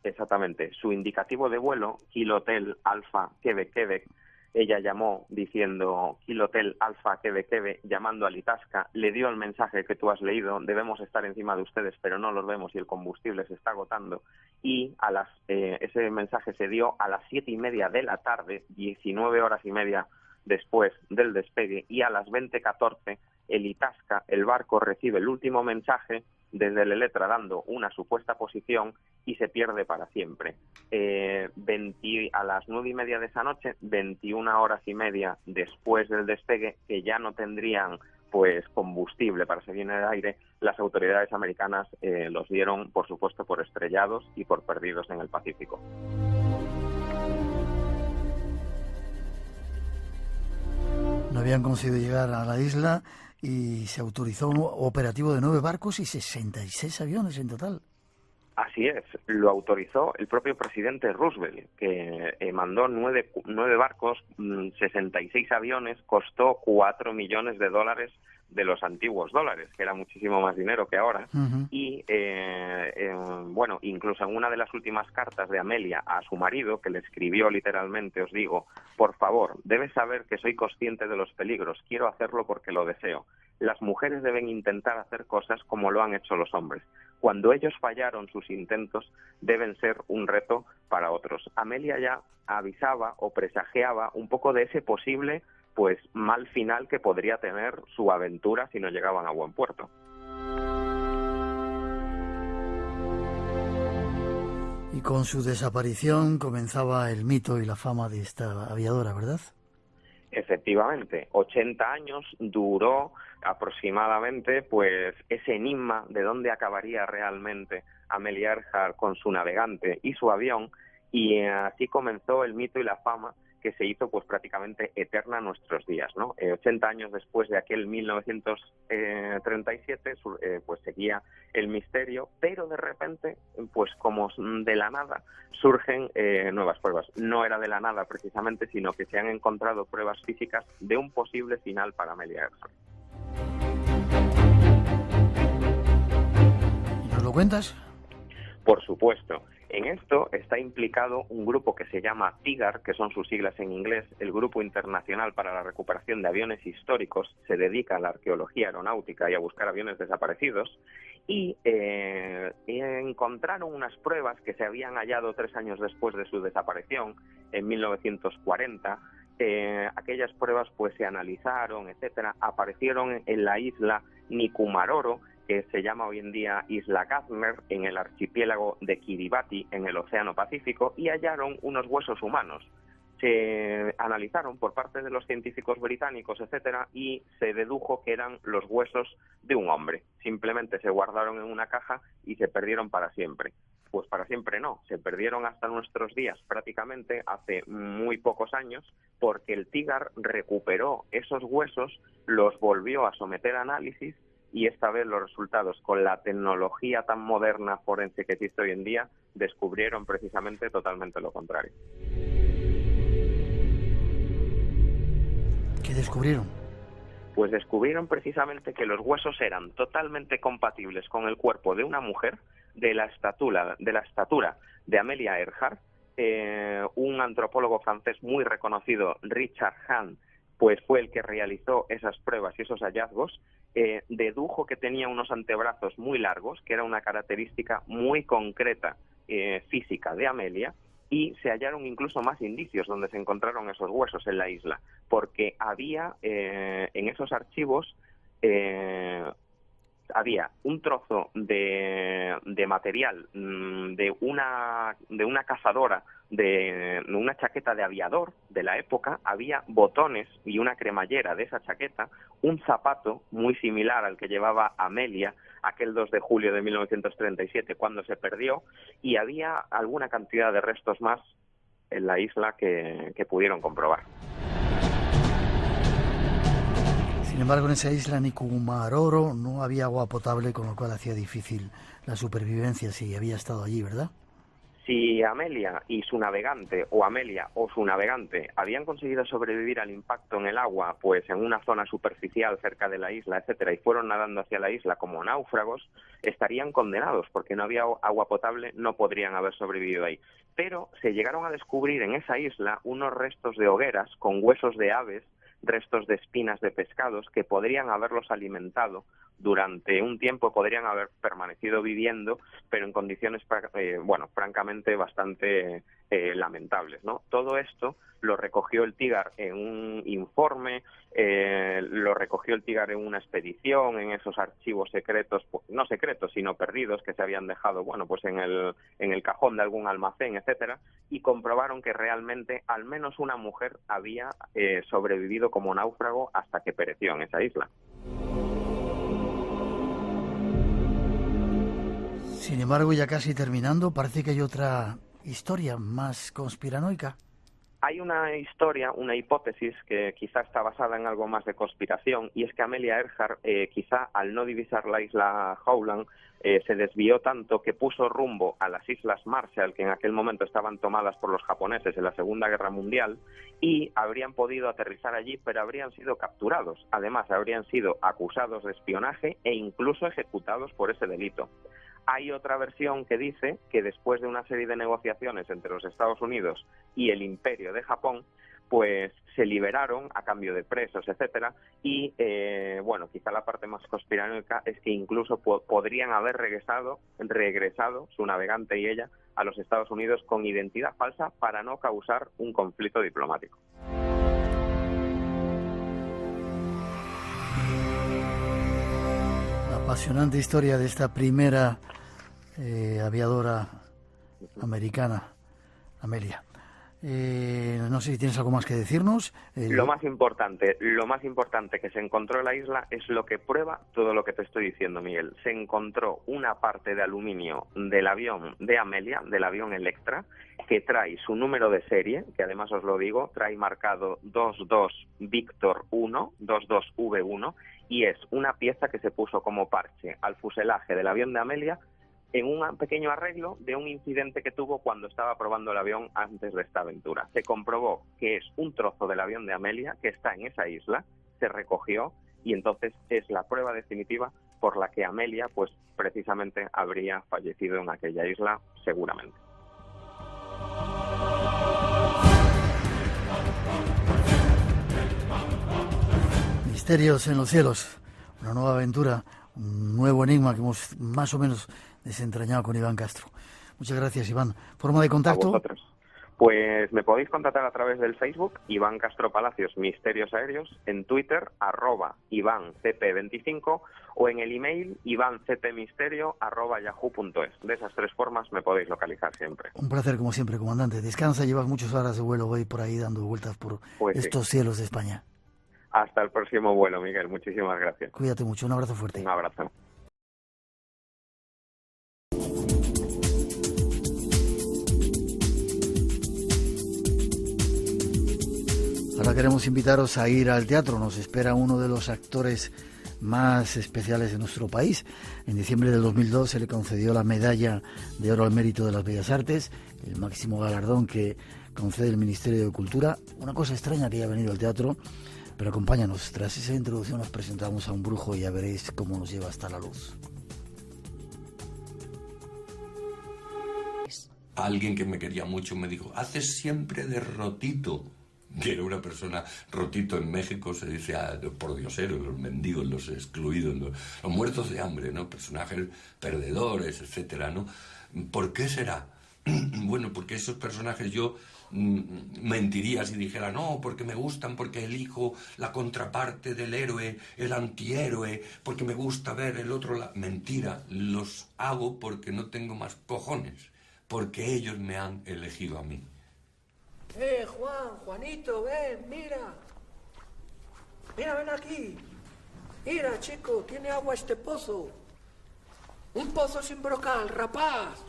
Exactamente. Su indicativo de vuelo, Kilo Hotel Alfa Quebec Quebec, ella llamó diciendo Kilo Hotel Alfa Quebec Quebec, llamando al Itasca, le dio el mensaje que tú has leído: debemos estar encima de ustedes, pero no los vemos y el combustible se está agotando. Y ese mensaje se dio a las 7:30 de la tarde, 19 horas y media después del despegue, y a las 20:14 el Itasca, el barco, recibe el último mensaje desde el Eletra dando una supuesta posición y se pierde para siempre. A las 9:30 de esa noche, 21 horas y media después del despegue, que ya no tendrían pues combustible para seguir en el aire, las autoridades americanas los dieron, por supuesto, por estrellados y por perdidos en el Pacífico. No habían conseguido llegar a la isla y se autorizó un operativo de 9 barcos y 66 aviones en total. Así es, lo autorizó el propio presidente Roosevelt, que mandó 9 barcos, 66 aviones, costó $4 millones de los antiguos dólares, que era muchísimo más dinero que ahora. Uh-huh. Y bueno, incluso en una de las últimas cartas de Amelia a su marido, que le escribió literalmente, os digo: por favor, debes saber que soy consciente de los peligros, quiero hacerlo porque lo deseo. Las mujeres deben intentar hacer cosas como lo han hecho los hombres. Cuando ellos fallaron, sus intentos deben ser un reto para otros. Amelia ya avisaba o presagiaba un poco de ese posible pues mal final que podría tener su aventura si no llegaban a buen puerto. Y con su desaparición comenzaba el mito y la fama de esta aviadora, ¿verdad? Efectivamente, 80 años duró aproximadamente pues ese enigma de dónde acabaría realmente Amelia Earhart con su navegante y su avión, y así comenzó el mito y la fama que se hizo pues prácticamente eterna en nuestros días, ¿no? 80 años después de aquel 1937 pues seguía el misterio, pero de repente, pues como de la nada, surgen nuevas pruebas. No era de la nada precisamente, sino que se han encontrado pruebas físicas de un posible final para Amelia Earhart. ¿Nos lo cuentas? Por supuesto. En esto está implicado un grupo que se llama TIGAR, que son sus siglas en inglés, el Grupo Internacional para la Recuperación de Aviones Históricos. Se dedica a la arqueología aeronáutica y a buscar aviones desaparecidos, y encontraron unas pruebas que se habían hallado 3 años después de su desaparición, en 1940. Aquellas pruebas pues se analizaron, etcétera, aparecieron en la isla Nikumaroro, que se llama hoy en día Isla Gardner, en el archipiélago de Kiribati, en el Océano Pacífico, y hallaron unos huesos humanos. Se analizaron por parte de los científicos británicos, etcétera, y se dedujo que eran los huesos de un hombre. Simplemente se guardaron en una caja y se perdieron para siempre. Pues para siempre no, se perdieron hasta nuestros días, prácticamente hace muy pocos años, porque el TIGAR recuperó esos huesos, los volvió a someter a análisis, y esta vez los resultados, con la tecnología tan moderna forense que existe hoy en día, descubrieron precisamente totalmente lo contrario. ¿Qué descubrieron? Pues descubrieron precisamente que los huesos eran totalmente compatibles con el cuerpo de una mujer de la estatura de Amelia Earhart. Un antropólogo francés muy reconocido, Richard Hahn, pues fue el que realizó esas pruebas y esos hallazgos. Dedujo que tenía unos antebrazos muy largos, que era una característica muy concreta física de Amelia, y se hallaron incluso más indicios donde se encontraron esos huesos en la isla, porque había en esos archivos había un trozo de material de una cazadora, de una chaqueta de aviador de la época, había botones y una cremallera de esa chaqueta, un zapato muy similar al que llevaba Amelia aquel 2 de julio de 1937 cuando se perdió, y había alguna cantidad de restos más en la isla que pudieron comprobar. Sin embargo, en esa isla Nikumaroro no había agua potable, con lo cual hacía difícil la supervivencia si había estado allí, ¿verdad? Si Amelia y su navegante, o Amelia o su navegante, habían conseguido sobrevivir al impacto en el agua, pues en una zona superficial cerca de la isla, etcétera, y fueron nadando hacia la isla como náufragos, estarían condenados, porque no había agua potable, no podrían haber sobrevivido ahí. Pero se llegaron a descubrir en esa isla unos restos de hogueras con huesos de aves, restos de espinas de pescados que podrían haberlos alimentado durante un tiempo, podrían haber permanecido viviendo, pero en condiciones, francamente bastante lamentables, ¿no? Todo esto lo recogió el TIGAR en un informe, lo recogió el TIGAR en una expedición, en esos archivos secretos, no secretos, sino perdidos, que se habían dejado, pues en el cajón de algún almacén, etcétera, y comprobaron que realmente al menos una mujer había sobrevivido como náufrago hasta que pereció en esa isla. Sin embargo, ya casi terminando, parece que hay otra historia más conspiranoica. Hay una historia, una hipótesis que quizá está basada en algo más de conspiración, y es que Amelia Earhart, quizá al no divisar la isla Howland, se desvió tanto que puso rumbo a las Islas Marshall, que en aquel momento estaban tomadas por los japoneses en la Segunda Guerra Mundial, y habrían podido aterrizar allí, pero habrían sido capturados. Además, habrían sido acusados de espionaje e incluso ejecutados por ese delito. Hay otra versión que dice que después de una serie de negociaciones entre los Estados Unidos y el Imperio de Japón, pues se liberaron a cambio de presos, etcétera, y quizá la parte más conspiranoica es que incluso podrían haber regresado su navegante y ella a los Estados Unidos con identidad falsa para no causar un conflicto diplomático. La apasionante historia de esta primera aviadora americana, Amelia. No sé si tienes algo más que decirnos. Lo más importante que se encontró en la isla es lo que prueba todo lo que te estoy diciendo, Miguel. Se encontró una parte de aluminio del avión de Amelia, del avión Electra, que trae su número de serie, que además os lo digo, trae marcado 22 Víctor 1, 22V1, y es una pieza que se puso como parche al fuselaje del avión de Amelia en un pequeño arreglo de un incidente que tuvo cuando estaba probando el avión antes de esta aventura. Se comprobó que es un trozo del avión de Amelia que está en esa isla, se recogió, y entonces es la prueba definitiva por la que Amelia, pues precisamente habría fallecido en aquella isla, seguramente. Misterios en los cielos, una nueva aventura, un nuevo enigma que hemos más o menos desentrañado con Iván Castro. Muchas gracias, Iván. ¿Forma de contacto? A vosotros. Pues me podéis contactar a través del Facebook, Iván Castro Palacios Misterios Aéreos, en Twitter, @IvánCP25, o en el email ivancpmisterio@yahoo.es. De esas 3 formas me podéis localizar siempre. Un placer, como siempre, comandante. Descansa, llevas muchas horas de vuelo hoy por ahí dando vueltas por estos cielos de España. Hasta el próximo vuelo, Miguel. Muchísimas gracias. Cuídate mucho. Un abrazo fuerte. Un abrazo. Ahora queremos invitaros a ir al teatro. Nos espera uno de los actores más especiales de nuestro país. En diciembre del 2002 se le concedió la Medalla de Oro al Mérito de las Bellas Artes, el máximo galardón que concede el Ministerio de Cultura. Una cosa extraña que haya venido al teatro, pero acompáñanos. Tras esa introducción nos presentamos a un brujo y ya veréis cómo nos lleva hasta la luz. Alguien que me quería mucho me dijo: haces siempre de Rotito, que era una persona. Rotito en México se dice a los pordioseros, los mendigos, los excluidos, los muertos de hambre, ¿no? Personajes perdedores, etcétera, ¿no? ¿Por qué será? Bueno, porque esos personajes yo mentiría si dijera no, porque me gustan, porque elijo la contraparte del héroe, el antihéroe, porque me gusta ver el otro lado. Mentira, los hago porque no tengo más cojones, porque ellos me han elegido a mí. Juanito, ven, mira. Mira, ven aquí. Mira, chico, tiene agua este pozo. Un pozo sin brocal, rapaz.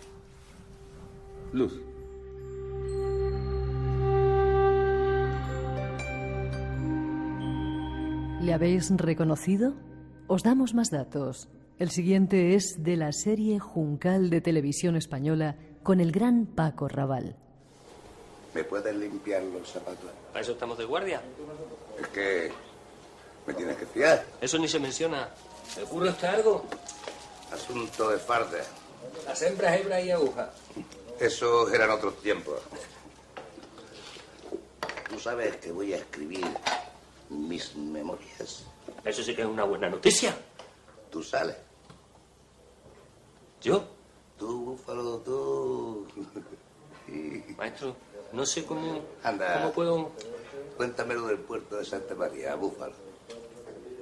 Luz. ¿Le habéis reconocido? Os damos más datos. El siguiente es de la serie Juncal de Televisión Española con el gran Paco Raval. ¿Me puedes limpiar los zapatos? ¿Para eso estamos de guardia? Es que me tienes que fiar. Eso ni se menciona. ¿El curro está algo? Asunto de farda. Las hembras, hebra y aguja. Esos eran otros tiempos. ¿Tú sabes que voy a escribir mis memorias? Eso sí que es una buena noticia. Tú sales. ¿Yo? Tú, Búfalo, tú. Maestro, no sé cómo... Anda. ¿Cómo puedo...? Cuéntame lo del puerto de Santa María, Búfalo.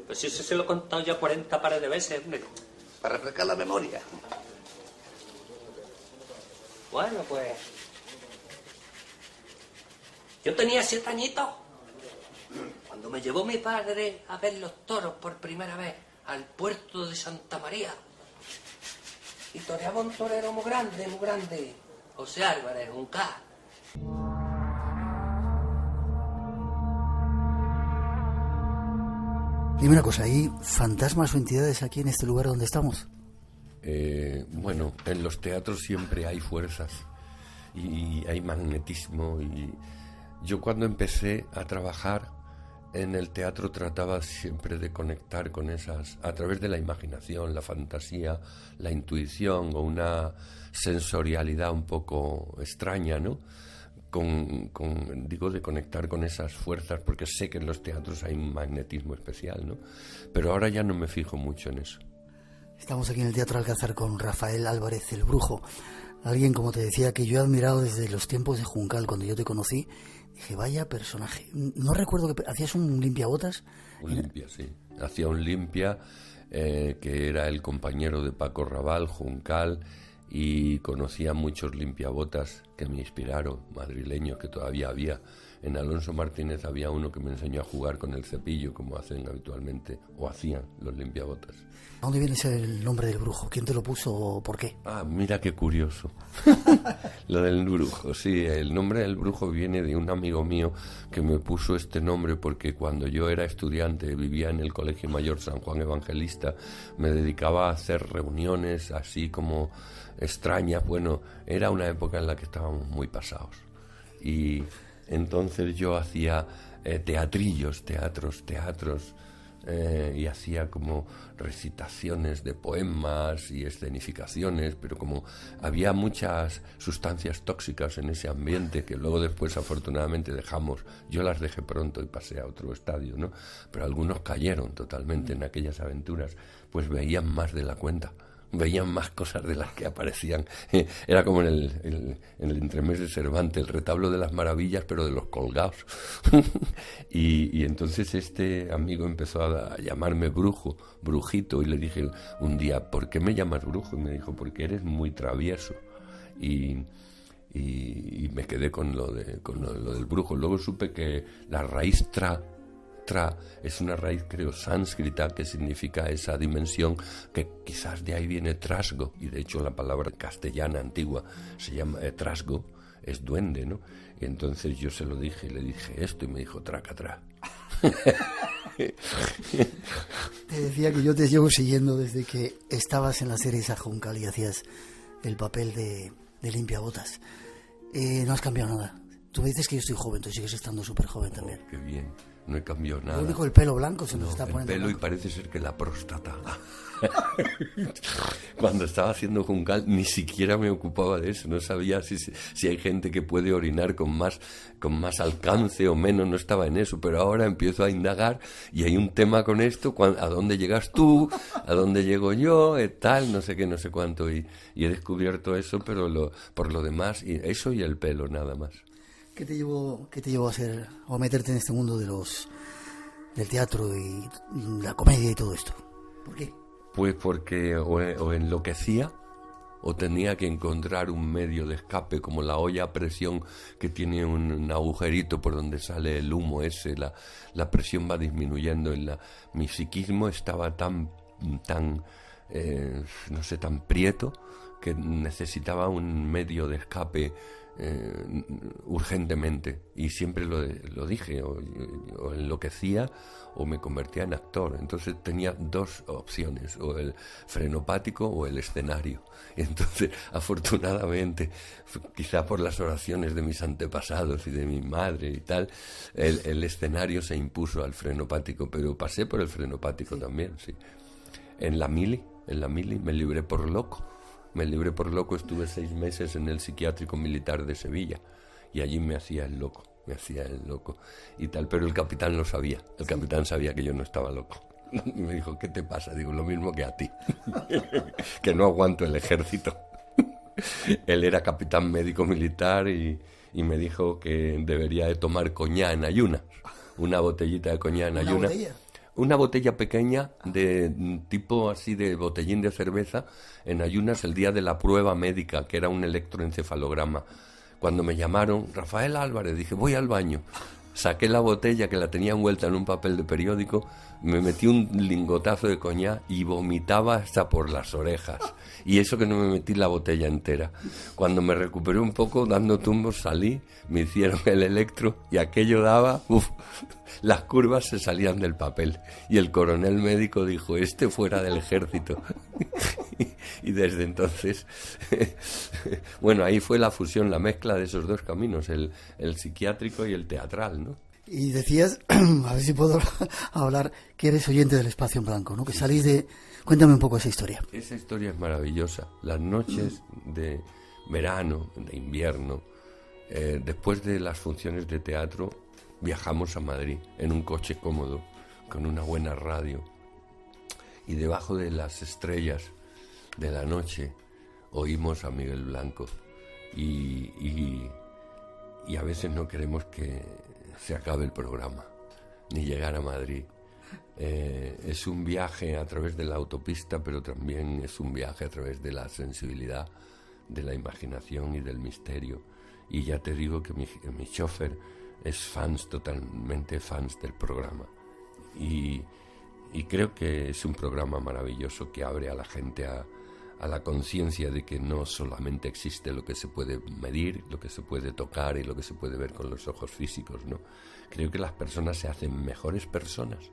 Pues eso se lo he contado ya 40 pares de veces, hombre. Para refrescar la memoria. Bueno, pues... Yo tenía 7 añitos cuando me llevó mi padre a ver los toros por primera vez al puerto de Santa María. Y toreaba un torero muy grande. José Álvarez, un K. Dime una cosa, ¿hay fantasmas o entidades aquí en este lugar donde estamos? Bueno, en los teatros siempre hay fuerzas y hay magnetismo. Y yo cuando empecé a trabajar en el teatro trataba siempre de conectar con esas, a través de la imaginación, la fantasía, la intuición o una sensorialidad un poco extraña, ¿no? Digo, de conectar con esas fuerzas, porque sé que en los teatros hay un magnetismo especial, ¿no? Pero ahora ya no me fijo mucho en eso. Estamos aquí en el Teatro Alcázar con Rafael Álvarez, el Brujo. Alguien, como te decía, que yo he admirado desde los tiempos de Juncal, cuando yo te conocí. Dije, vaya personaje. No recuerdo que hacías un limpiabotas. Un limpia, sí. Hacía un limpia, que era el compañero de Paco Raval, Juncal, y conocía muchos limpiabotas que me inspiraron, madrileños que todavía había. En Alonso Martínez había uno que me enseñó a jugar con el cepillo, como hacen habitualmente, o hacían los limpiabotas. ¿A dónde viene el nombre del Brujo? ¿Quién te lo puso o por qué? Ah, mira qué curioso. Lo del Brujo, sí, el nombre del Brujo viene de un amigo mío que me puso este nombre porque cuando yo era estudiante, vivía en el Colegio Mayor San Juan Evangelista, me dedicaba a hacer reuniones así como extrañas. Bueno, era una época en la que estábamos muy pasados. Y entonces yo hacía teatros, y hacía como recitaciones de poemas y escenificaciones, pero como había muchas sustancias tóxicas en ese ambiente que luego después afortunadamente dejamos, yo las dejé pronto y pasé a otro estadio, ¿no? Pero algunos cayeron totalmente en aquellas aventuras, pues veían más de la cuenta. veían más cosas de las que aparecían. Era como en el entremés de Cervantes, el retablo de las maravillas, pero de los colgados. y entonces este amigo empezó a llamarme brujo, brujito, y le dije un día, ¿por qué me llamas brujo? Y me dijo, porque eres muy travieso. Y me quedé con lo del brujo. Luego supe que la raíz tra es una raíz, creo, sánscrita, que significa esa dimensión, que quizás de ahí viene trasgo, y de hecho la palabra castellana antigua se llama trasgo, es duende, ¿no? Y entonces yo se lo dije, y le dije esto, y me dijo traca. Te decía que yo te llevo siguiendo desde que estabas en la serie esa Juncal y hacías el papel de limpiabotas. No has cambiado nada. Tú me dices que yo estoy joven, tú sigues estando súper joven también. Qué bien, no he cambiado nada. Lo único, el pelo blanco se nos está poniendo el pelo blanco. Y parece ser que la próstata. Cuando estaba haciendo Juncal ni siquiera me ocupaba de eso, no sabía si hay gente que puede orinar con más alcance o menos, no estaba en eso, pero ahora empiezo a indagar y hay un tema con esto, ¿a dónde llegas tú? ¿A dónde llego yo? Tal, no sé qué, no sé cuánto, y he descubierto eso, pero por lo demás, eso y el pelo nada más. ¿Qué te llevó a hacer o a meterte en este mundo del teatro y la comedia y todo esto? ¿Por qué? Pues porque o enloquecía o tenía que encontrar un medio de escape, como la olla a presión que tiene un agujerito por donde sale el humo ese, la presión va disminuyendo. Mi psiquismo estaba tan prieto que necesitaba un medio de escape urgentemente, y siempre lo dije, o enloquecía o me convertía en actor. Entonces tenía dos opciones, o el frenopático o el escenario. Entonces, afortunadamente, quizá por las oraciones de mis antepasados y de mi madre y tal, el escenario se impuso al frenopático, pero pasé por el frenopático también, sí. En la mili me libré por loco. Estuve 6 meses en el psiquiátrico militar de Sevilla y allí me hacía el loco y tal, pero el capitán lo sabía. El capitán sabía que yo no estaba loco. Y me dijo, ¿qué te pasa? Digo, lo mismo que a ti, que no aguanto el ejército. Él era capitán médico militar y me dijo que debería de tomar coñac en ayunas, una botellita de coñac en ayunas. Una botella pequeña de tipo así de botellín de cerveza en ayunas el día de la prueba médica, que era un electroencefalograma. Cuando me llamaron, Rafael Álvarez, dije, voy al baño. Saqué la botella, que la tenía envuelta en un papel de periódico, me metí un lingotazo de coñac y vomitaba hasta por las orejas. Y eso que no me metí la botella entera. Cuando me recuperé un poco, dando tumbos, salí, me hicieron el electro y aquello daba... las curvas se salían del papel. Y el coronel médico dijo, fuera del ejército. Y desde entonces... bueno, ahí fue la fusión, la mezcla de esos dos caminos, el psiquiátrico y el teatral, ¿no? Y decías, a ver si puedo hablar, que eres oyente del Espacio en Blanco, ¿no? Que salís de... Cuéntame un poco esa historia. Esa historia es maravillosa. Las noches de verano, de invierno, después de las funciones de teatro, viajamos a Madrid en un coche cómodo, con una buena radio, y debajo de las estrellas de la noche oímos a Miguel Blanco, y a veces no queremos que se acabe el programa, ni llegar a Madrid. Es un viaje a través de la autopista, pero también es un viaje a través de la sensibilidad, de la imaginación y del misterio. Y ya te digo que mi chofer es totalmente fans del programa. Y creo que es un programa maravilloso que abre a la gente a la conciencia de que no solamente existe lo que se puede medir, lo que se puede tocar y lo que se puede ver con los ojos físicos, ¿no? Creo que las personas se hacen mejores personas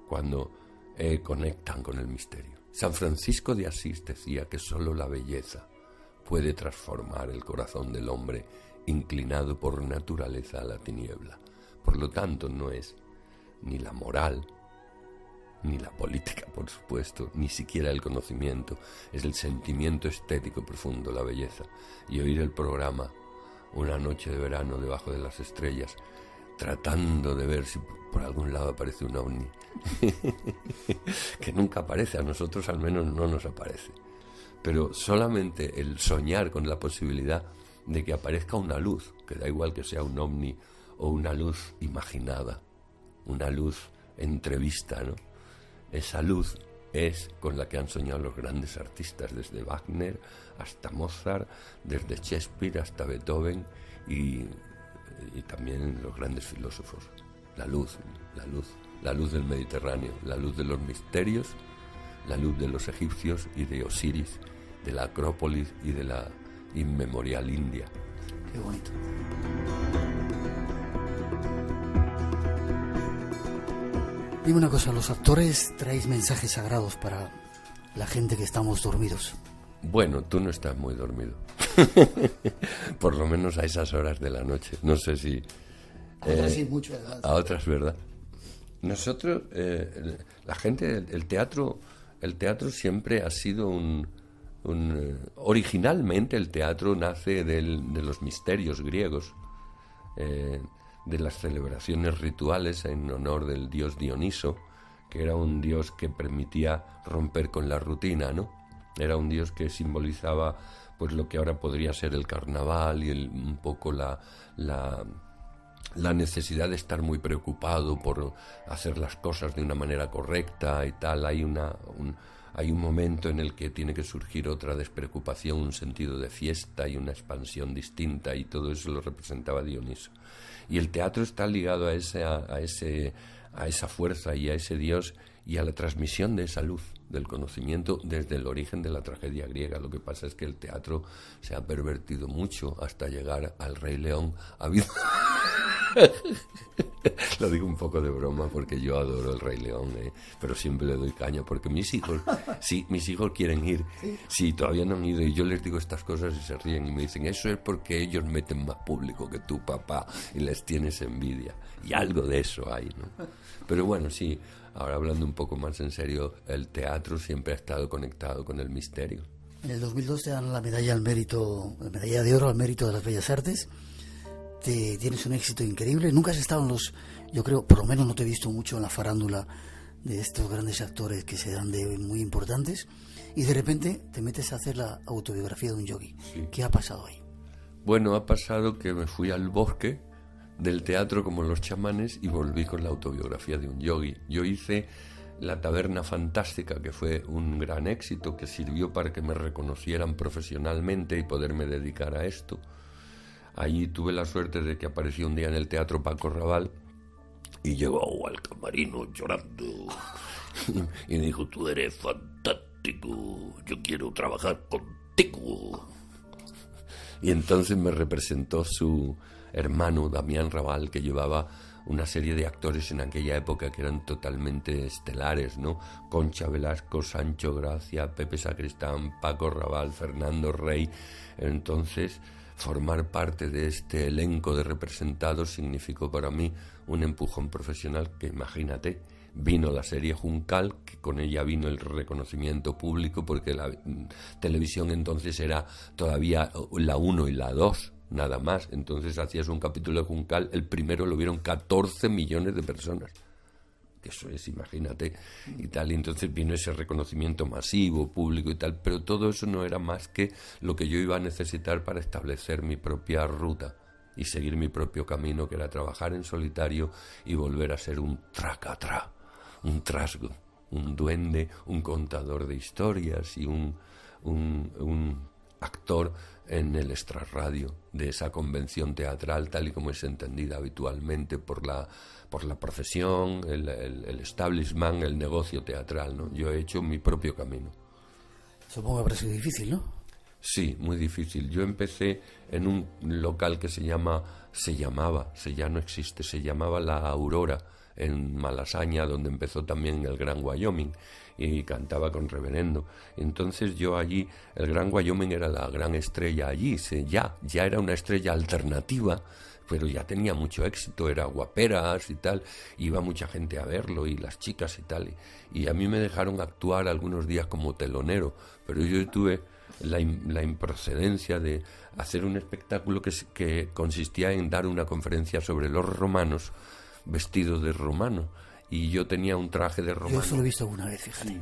cuando conectan con el misterio. San Francisco de Asís decía que solo la belleza puede transformar el corazón del hombre inclinado por naturaleza a la tiniebla. Por lo tanto, no es ni la moral, ni la política, por supuesto, ni siquiera el conocimiento, es el sentimiento estético profundo, la belleza. Y oír el programa una noche de verano debajo de las estrellas, tratando de ver si por algún lado aparece un ovni, que nunca aparece, a nosotros al menos no nos aparece. pero solamente el soñar con la posibilidad de que aparezca una luz, que da igual que sea un ovni o una luz imaginada, una luz entrevista, ¿no? Esa luz es con la que han soñado los grandes artistas, desde Wagner hasta Mozart, desde Shakespeare hasta Beethoven y también los grandes filósofos. La luz del Mediterráneo, la luz de los misterios, la luz de los egipcios y de Osiris, de la Acrópolis y de la inmemorial India. Qué bonito. Dime una cosa, los actores traéis mensajes sagrados para la gente que estamos dormidos. Bueno, tú no estás muy dormido. Por lo menos a esas horas de la noche. No sé si... A otras sí, mucho, ¿verdad? A otras, ¿verdad? Nosotros, la gente, el teatro siempre ha sido originalmente el teatro nace de los misterios griegos, de las celebraciones rituales en honor del dios Dioniso, que era un dios que permitía romper con la rutina, ¿no? Era un dios que simbolizaba pues lo que ahora podría ser el carnaval y un poco la necesidad de estar muy preocupado por hacer las cosas de una manera correcta y tal. Hay un momento en el que tiene que surgir otra despreocupación, un sentido de fiesta y una expansión distinta, y todo eso lo representaba Dioniso. Y el teatro está ligado a esa fuerza y a ese dios y a la transmisión de esa luz del conocimiento desde el origen de la tragedia griega. Lo que pasa es que el teatro se ha pervertido mucho hasta llegar al Rey León. Lo digo un poco de broma porque yo adoro el Rey León, pero siempre le doy caña porque mis hijos quieren ir. Sí, todavía no han ido y yo les digo estas cosas y se ríen y me dicen, eso es porque ellos meten más público que tú, papá, y les tienes envidia. Y algo de eso hay, ¿no? Pero bueno, sí, ahora hablando un poco más en serio, el teatro siempre ha estado conectado con el misterio. En el 2002 te dan la medalla de oro al mérito de las bellas artes. Tienes un éxito increíble. Nunca has estado yo creo, por lo menos no te he visto mucho en la farándula de estos grandes actores que se dan de muy importantes, y de repente te metes a hacer la autobiografía de un yogui. Sí. ¿Qué ha pasado ahí? Bueno, ha pasado que me fui al bosque del teatro como los chamanes y volví con la autobiografía de un yogui. Yo hice La Taberna Fantástica, que fue un gran éxito, que sirvió para que me reconocieran profesionalmente y poderme dedicar a esto. Allí tuve la suerte de que apareció un día en el Teatro Paco Raval y llegó al camarino llorando y me dijo, tú eres fantástico, yo quiero trabajar contigo. Y entonces me representó su hermano Damián Raval, que llevaba una serie de actores en aquella época que eran totalmente estelares, ¿no? Concha Velasco, Sancho Gracia, Pepe Sacristán, Paco Raval, Fernando Rey. Entonces, formar parte de este elenco de representados significó para mí un empujón profesional que, imagínate, vino la serie Juncal, que con ella vino el reconocimiento público, porque la televisión entonces era todavía la 1 y la 2, nada más. Entonces hacías un capítulo de Juncal, el primero lo vieron 14 millones de personas. Que eso es, imagínate, y tal. Y entonces vino ese reconocimiento masivo, público y tal, pero todo eso no era más que lo que yo iba a necesitar para establecer mi propia ruta y seguir mi propio camino, que era trabajar en solitario y volver a ser un tracatra, un trasgo, un duende, un contador de historias y un actor en el extrarradio de esa convención teatral tal y como es entendida habitualmente por la profesión, el establishment, el negocio teatral, ¿no? Yo he hecho mi propio camino. Supongo que habrá sido difícil, ¿no? Sí, muy difícil. Yo empecé en un local que se llamaba, ya no existe, se llamaba La Aurora, en Malasaña, donde empezó también el Gran Wyoming, y cantaba con Reverendo. Entonces yo allí, el Gran Wyoming era la gran estrella allí, ya era una estrella alternativa, pero ya tenía mucho éxito, era guaperas y tal, iba mucha gente a verlo, y las chicas y tal, y a mí me dejaron actuar algunos días como telonero, pero yo tuve la improcedencia de hacer un espectáculo que consistía en dar una conferencia sobre los romanos, vestido de romano, y yo tenía un traje de romano. Yo eso lo he visto alguna vez, fíjate. Sí.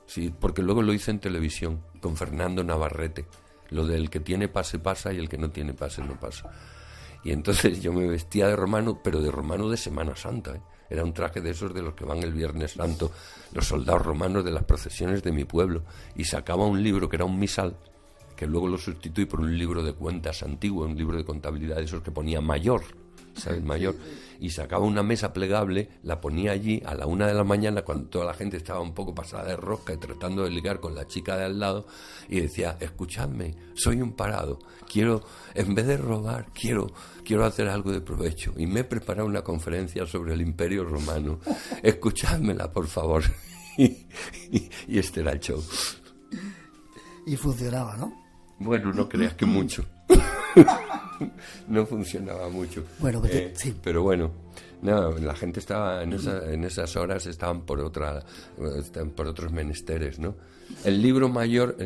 Sí, porque luego lo hice en televisión con Fernando Navarrete, lo del que tiene pase pasa y el que no tiene pase no pasa. Y entonces yo me vestía de romano, pero de romano de Semana Santa, ¿eh? Era un traje de esos de los que van el Viernes Santo, los soldados romanos de las procesiones de mi pueblo, y sacaba un libro que era un misal, que luego lo sustituí por un libro de cuentas antiguo, un libro de contabilidad de esos que ponía mayor, ¿sabes? Mayor. Y sacaba una mesa plegable, la ponía allí a la 1 de la mañana cuando toda la gente estaba un poco pasada de rosca y tratando de ligar con la chica de al lado, y decía, escuchadme, soy un parado, quiero, en vez de robar, quiero hacer algo de provecho, y me he preparado una conferencia sobre el Imperio Romano, escuchádmela por favor. y este era el show. Y funcionaba, ¿no? Bueno, no creas que mucho. No funcionaba mucho. Bueno, sí. Pero bueno, no, la gente estaba en esas horas estaban por otros menesteres, ¿no? El libro mayor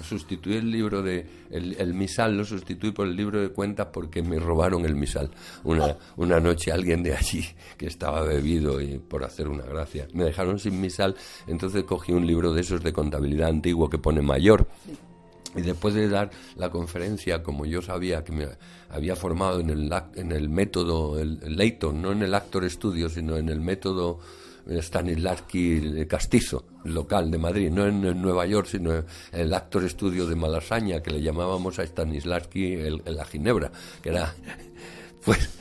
sustituí el libro de el misal, lo sustituí por el libro de cuentas porque me robaron el misal una noche alguien de allí que estaba bebido y por hacer una gracia me dejaron sin misal, entonces cogí un libro de esos de contabilidad antiguo que pone mayor. Y después de dar la conferencia, como yo sabía que me había formado en el método, el Leighton, no en el Actor Studio, sino en el método Stanislavski castizo, local de Madrid, no en Nueva York, sino en el Actor Studio de Malasaña, que le llamábamos a Stanislavski la Ginebra, que era, pues,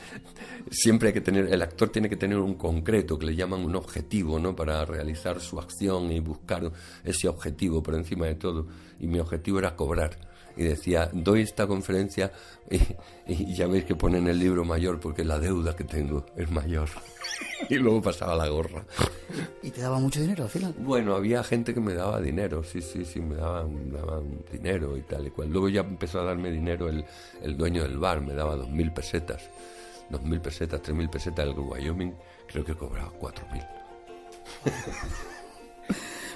siempre hay que tener, el actor tiene que tener un concreto, que le llaman un objetivo, ¿no? Para realizar su acción y buscar ese objetivo por encima de todo. Y mi objetivo era cobrar. Y decía, doy esta conferencia y ya veis que pone en el libro mayor porque la deuda que tengo es mayor. Y luego pasaba la gorra. ¿Y te daba mucho dinero al final? Bueno, había gente que me daba dinero, sí, me daban dinero y tal y cual. Luego ya empezó a darme dinero el dueño del bar, me daba 2.000 pesetas. 2.000 pesetas, 3.000 pesetas del Wyoming, creo que cobraba 4.000.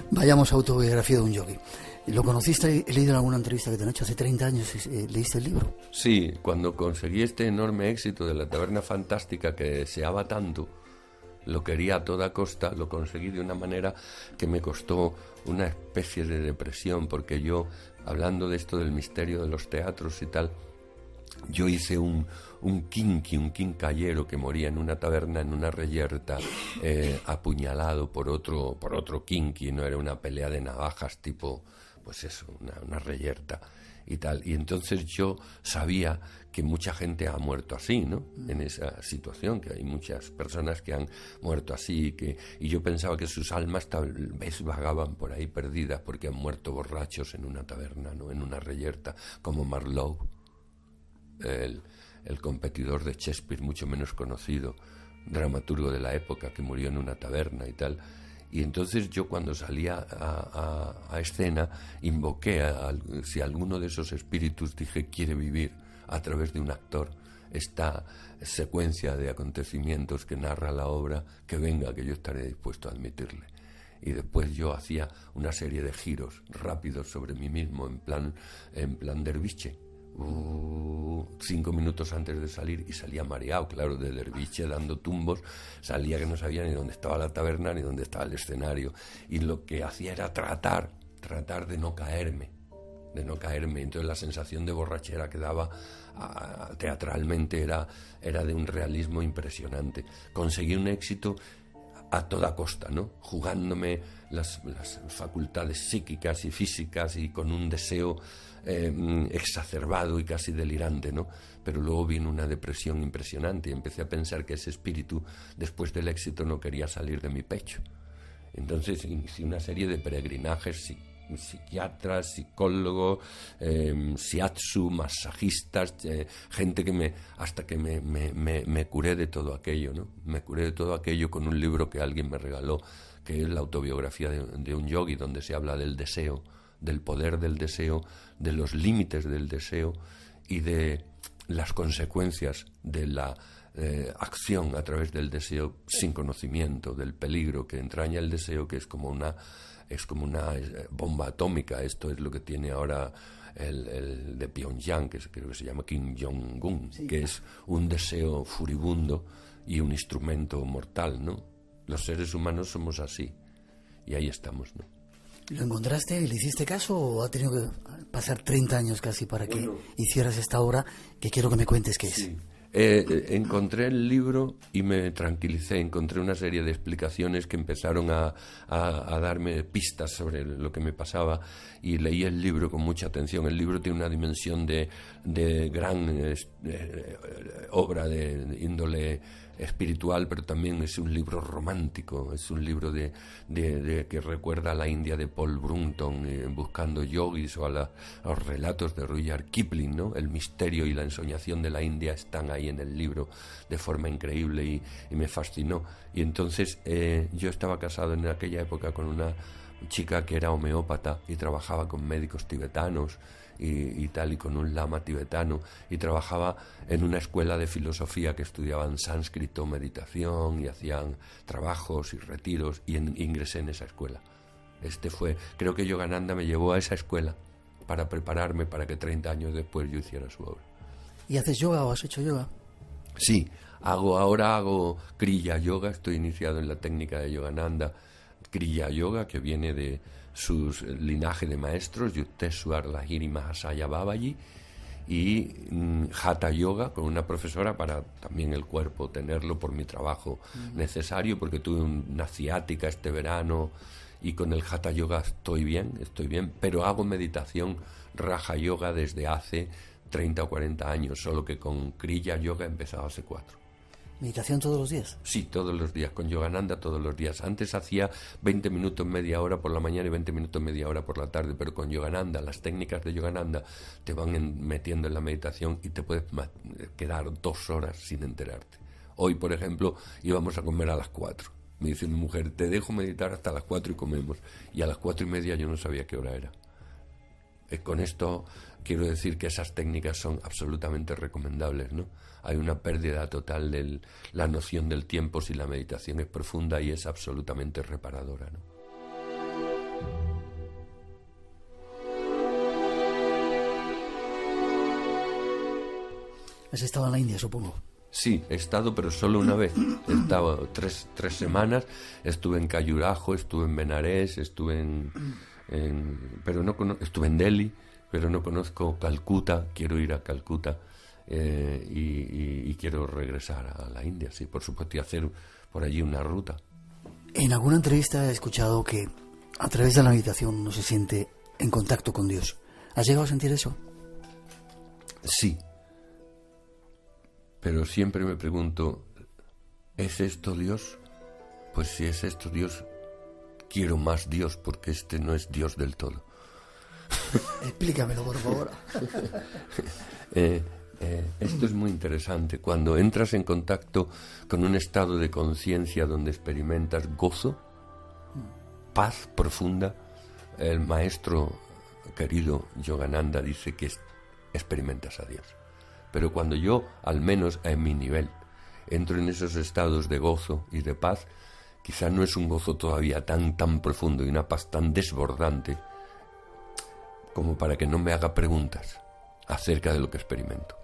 Vayamos a Autobiografía de un yogi. ¿Lo conociste? He leído en alguna entrevista que te han hecho hace 30 años. ¿Leíste el libro? Sí, cuando conseguí este enorme éxito de la Taberna Fantástica que deseaba tanto, lo quería a toda costa, lo conseguí de una manera que me costó una especie de depresión, porque yo, hablando de esto del misterio de los teatros y tal, yo hice un quincallero que moría en una taberna, en una reyerta, apuñalado por otro quinqui, no era una pelea de navajas tipo, pues eso, una reyerta y tal. Y entonces yo sabía que mucha gente ha muerto así, ¿no? En esa situación, que hay muchas personas que han muerto así, y yo pensaba que sus almas tal vez vagaban por ahí perdidas porque han muerto borrachos en una taberna, ¿no? En una reyerta, como Marlowe, el competidor de Shakespeare, mucho menos conocido, dramaturgo de la época, que murió en una taberna y tal. Y entonces yo, cuando salía a escena, invoqué si alguno de esos espíritus, dije, quiere vivir a través de un actor esta secuencia de acontecimientos que narra la obra, que venga, que yo estaré dispuesto a admitirle. Y después yo hacía una serie de giros rápidos sobre mí mismo, en plan derviche. 5 minutos antes de salir, y salía mareado, claro, de derviche, dando tumbos, salía que no sabía ni dónde estaba la taberna ni dónde estaba el escenario, y lo que hacía era tratar de no caerme, entonces la sensación de borrachera que daba teatralmente era de un realismo impresionante. Conseguí un éxito a toda costa, ¿no? Jugándome las facultades psíquicas y físicas y con un deseo exacerbado y casi delirante, ¿no? Pero luego vino una depresión impresionante y empecé a pensar que ese espíritu, después del éxito, no quería salir de mi pecho. Entonces hice una serie de peregrinajes, psiquiatras, psicólogos, shiatsu, masajistas, gente que hasta que me curé de todo aquello, ¿no? Me curé de todo aquello con un libro que alguien me regaló, que es la autobiografía de un yogi, donde se habla del deseo, del poder del deseo, de los límites del deseo y de las consecuencias de la acción a través del deseo sin conocimiento, del peligro que entraña el deseo, que es como una bomba atómica. Esto es lo que tiene ahora el de Pyongyang, que creo que se llama Kim Jong-un, sí, que es un deseo furibundo y un instrumento mortal, ¿no? Los seres humanos somos así, y ahí estamos, ¿no? ¿Lo encontraste y le hiciste caso o ha tenido que pasar 30 años casi para que hicieras esta obra que quiero que me cuentes qué es? Encontré el libro y me tranquilicé. Encontré una serie de explicaciones que empezaron a darme pistas sobre lo que me pasaba, y leí el libro con mucha atención. El libro tiene una dimensión de gran obra de índole espiritual, pero también es un libro romántico, es un libro de que recuerda a la India de Paul Brunton, buscando yogis, o a los relatos de Rudyard Kipling, ¿no? El misterio y la ensoñación de la India están ahí en el libro de forma increíble, y me fascinó. Y entonces yo estaba casado en aquella época con una chica que era homeópata y trabajaba con médicos tibetanos y tal, y con un lama tibetano, y trabajaba en una escuela de filosofía que estudiaban sánscrito, meditación, y hacían trabajos y retiros, y ingresé en esa escuela. Creo que Yogananda me llevó a esa escuela para prepararme para que 30 años después yo hiciera su obra. ¿Y haces yoga o has hecho yoga? Sí, ahora hago Kriya Yoga, estoy iniciado en la técnica de Yogananda. Kriya Yoga, que viene de su linaje de maestros, Yukteswar Lahiri Mahasaya Babaji, y Hatha Yoga, con una profesora, para también el cuerpo tenerlo por mi trabajo necesario, porque tuve una ciática este verano, y con el Hatha Yoga estoy bien, pero hago meditación Raja Yoga desde hace 30 o 40 años, solo que con Kriya Yoga he empezado hace 4. ¿Meditación todos los días? Sí, todos los días, con Yogananda todos los días. Antes hacía 20 minutos, media hora por la mañana y 20 minutos, media hora por la tarde, pero con Yogananda, las técnicas de Yogananda te van metiendo en la meditación y te puedes quedar 2 horas sin enterarte. Hoy, por ejemplo, íbamos a comer a las 4. Me dice mi mujer, te dejo meditar hasta las 4 y comemos. Y a las 4:30 yo no sabía qué hora era. Con esto quiero decir que esas técnicas son absolutamente recomendables, ¿no? Hay una pérdida total de la noción del tiempo si la meditación es profunda, y es absolutamente reparadora, ¿no? ¿Has estado en la India, supongo? Sí, he estado, pero solo una vez. He estado tres semanas. Estuve en Khajuraho, estuve en Benares, estuve estuve en Delhi, pero no conozco Calcuta. Quiero ir a Calcuta. Y quiero regresar a la India, sí, por supuesto, y hacer por allí una ruta. En alguna entrevista he escuchado que a través de la meditación uno se siente en contacto con Dios. ¿Has llegado a sentir eso? Sí, pero siempre me pregunto, ¿es esto Dios? Pues si es esto Dios, quiero más Dios, porque este no es Dios del todo. Explícamelo, por favor. Esto es muy interesante. Cuando entras en contacto con un estado de conciencia donde experimentas gozo, paz profunda, el maestro querido Yogananda dice que experimentas a Dios. Pero cuando yo, al menos en mi nivel, entro en esos estados de gozo y de paz, quizá no es un gozo todavía tan profundo y una paz tan desbordante como para que no me haga preguntas acerca de lo que experimento.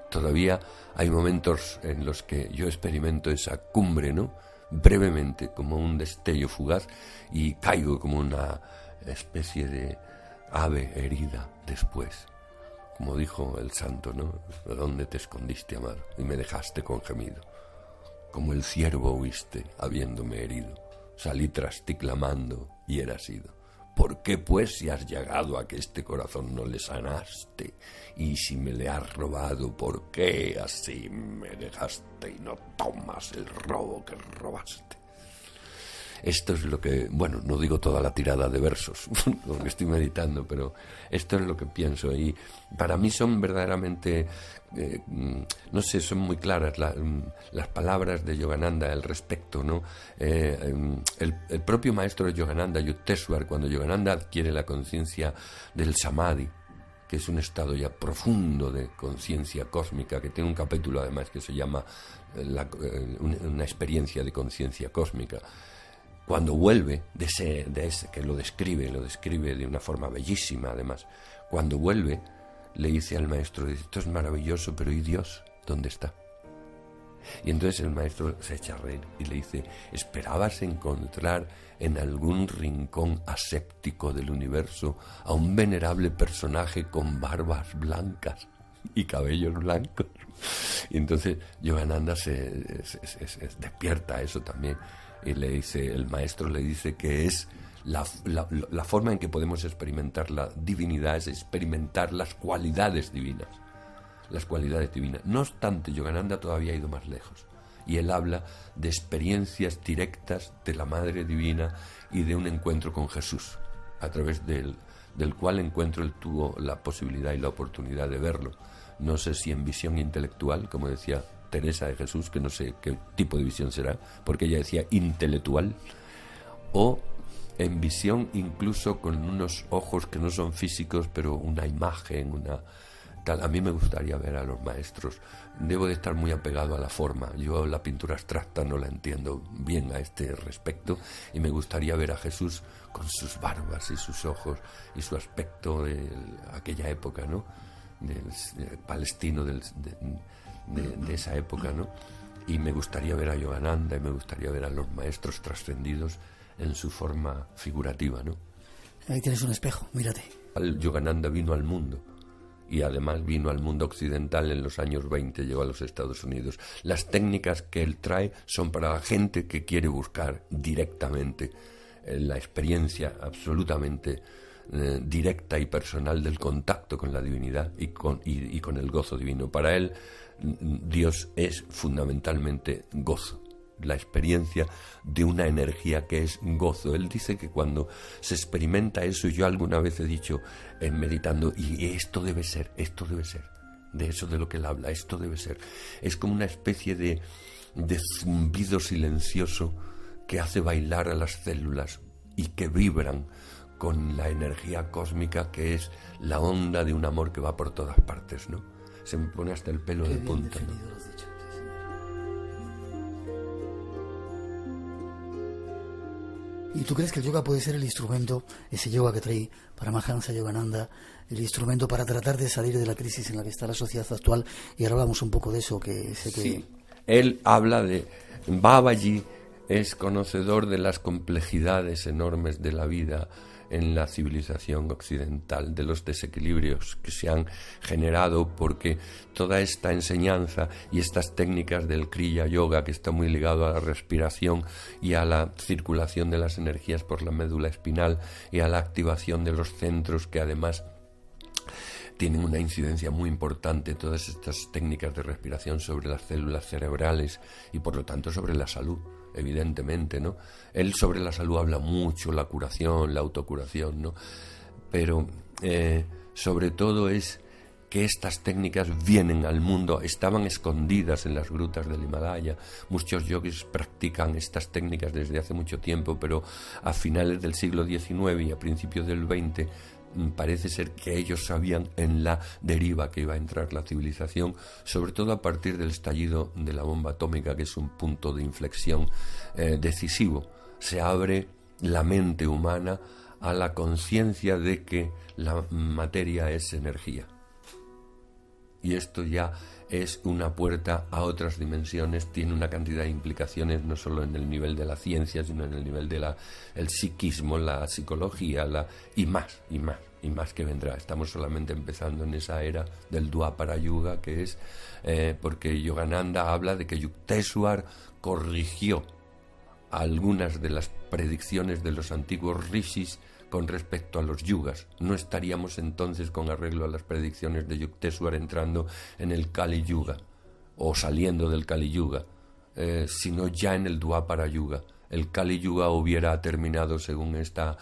Todavía hay momentos en los que yo experimento esa cumbre, ¿no? Brevemente, como un destello fugaz, y caigo como una especie de ave herida después. Como dijo el santo, ¿no? ¿Dónde te escondiste, amado? Y me dejaste con gemido. Como el ciervo huiste, habiéndome herido. Salí tras ti clamando, y eras ido. ¿Por qué, pues, si has llegado a que este corazón no le sanaste? Y si me le has robado, ¿por qué así me dejaste y no tomas el robo que robaste? Esto es lo que, bueno, no digo toda la tirada de versos, porque estoy meditando, pero esto es lo que pienso. Y para mí son verdaderamente, no sé, son muy claras las palabras de Yogananda al respecto, ¿no? El propio maestro de Yogananda, Yukteswar, cuando Yogananda adquiere la conciencia del Samadhi, que es un estado ya profundo de conciencia cósmica, que tiene un capítulo además que se llama una experiencia de conciencia cósmica. Cuando vuelve de ese que lo describe de una forma bellísima además, cuando vuelve le dice al maestro, dice, esto es maravilloso, pero ¿y Dios dónde está? Y entonces el maestro se echa a reír y le dice: ¿esperabas encontrar en algún rincón aséptico del universo a un venerable personaje con barbas blancas y cabellos blancos? Y entonces Yogananda se despierta a eso también, y le dice, el maestro le dice que es la forma en que podemos experimentar la divinidad, es experimentar las cualidades divinas. Las cualidades divinas. No obstante, Yogananda todavía ha ido más lejos, y él habla de experiencias directas de la Madre Divina y de un encuentro con Jesús, a través del cual encuentro él tuvo la posibilidad y la oportunidad de verlo. No sé si en visión intelectual, como decía Teresa de Jesús, que no sé qué tipo de visión será, porque ella decía intelectual, o en visión incluso con unos ojos que no son físicos, pero una imagen, una tal. A mí me gustaría ver a los maestros. Debo de estar muy apegado a la forma. Yo la pintura abstracta no la entiendo bien a este respecto, y me gustaría ver a Jesús con sus barbas y sus ojos y su aspecto de aquella época, ¿no? Del palestino de esa época, ¿no? Y me gustaría ver a Yogananda, y me gustaría ver a los maestros trascendidos en su forma figurativa, ¿no? Ahí tienes un espejo, mírate. Yogananda vino al mundo, y además vino al mundo occidental en los años 20, llegó a los Estados Unidos. Las técnicas que él trae son para la gente que quiere buscar directamente la experiencia absolutamente directa y personal del contacto con la divinidad y con el gozo divino. Para él, Dios es fundamentalmente gozo, la experiencia de una energía que es gozo. Él dice que cuando se experimenta eso, yo alguna vez he dicho, meditando, y esto debe ser, de eso de lo que él habla, esto debe ser. Es como una especie de zumbido silencioso que hace bailar a las células y que vibran con la energía cósmica, que es la onda de un amor que va por todas partes, ¿no? Se me pone hasta el pelo de punta, ¿no? ¿Y tú crees que el yoga puede ser el instrumento, ese yoga que trae Paramahansa Yogananda, el instrumento para tratar de salir de la crisis en la que está la sociedad actual? Y ahora hablamos un poco de eso, que sé que... Sí. Él habla de... Babaji es conocedor de las complejidades enormes de la vida en la civilización occidental, de los desequilibrios que se han generado porque toda esta enseñanza y estas técnicas del Kriya Yoga, que está muy ligado a la respiración y a la circulación de las energías por la médula espinal y a la activación de los centros, que además tienen una incidencia muy importante, todas estas técnicas de respiración, sobre las células cerebrales y por lo tanto sobre la salud, evidentemente, ¿no? Él sobre la salud habla mucho, la curación, la autocuración, ¿no? Pero sobre todo es que estas técnicas vienen al mundo, estaban escondidas en las grutas del Himalaya. Muchos yogis practican estas técnicas desde hace mucho tiempo, pero a finales del siglo XIX y a principios del XX parece ser que ellos sabían en la deriva que iba a entrar la civilización, sobre todo a partir del estallido de la bomba atómica, que es un punto de inflexión decisivo. Se abre la mente humana a la conciencia de que la materia es energía. Y esto ya es una puerta a otras dimensiones, tiene una cantidad de implicaciones no solo en el nivel de la ciencia, sino en el nivel de el psiquismo, la psicología, y más que vendrá. Estamos solamente empezando en esa era del Dwapara Yuga, que es porque Yogananda habla de que Yukteswar corrigió algunas de las predicciones de los antiguos rishis con respecto a los yugas. No estaríamos entonces, con arreglo a las predicciones de Yukteswar, entrando en el Kali Yuga o saliendo del Kali Yuga, sino ya en el Dwapara Yuga. El Kali Yuga hubiera terminado, según esta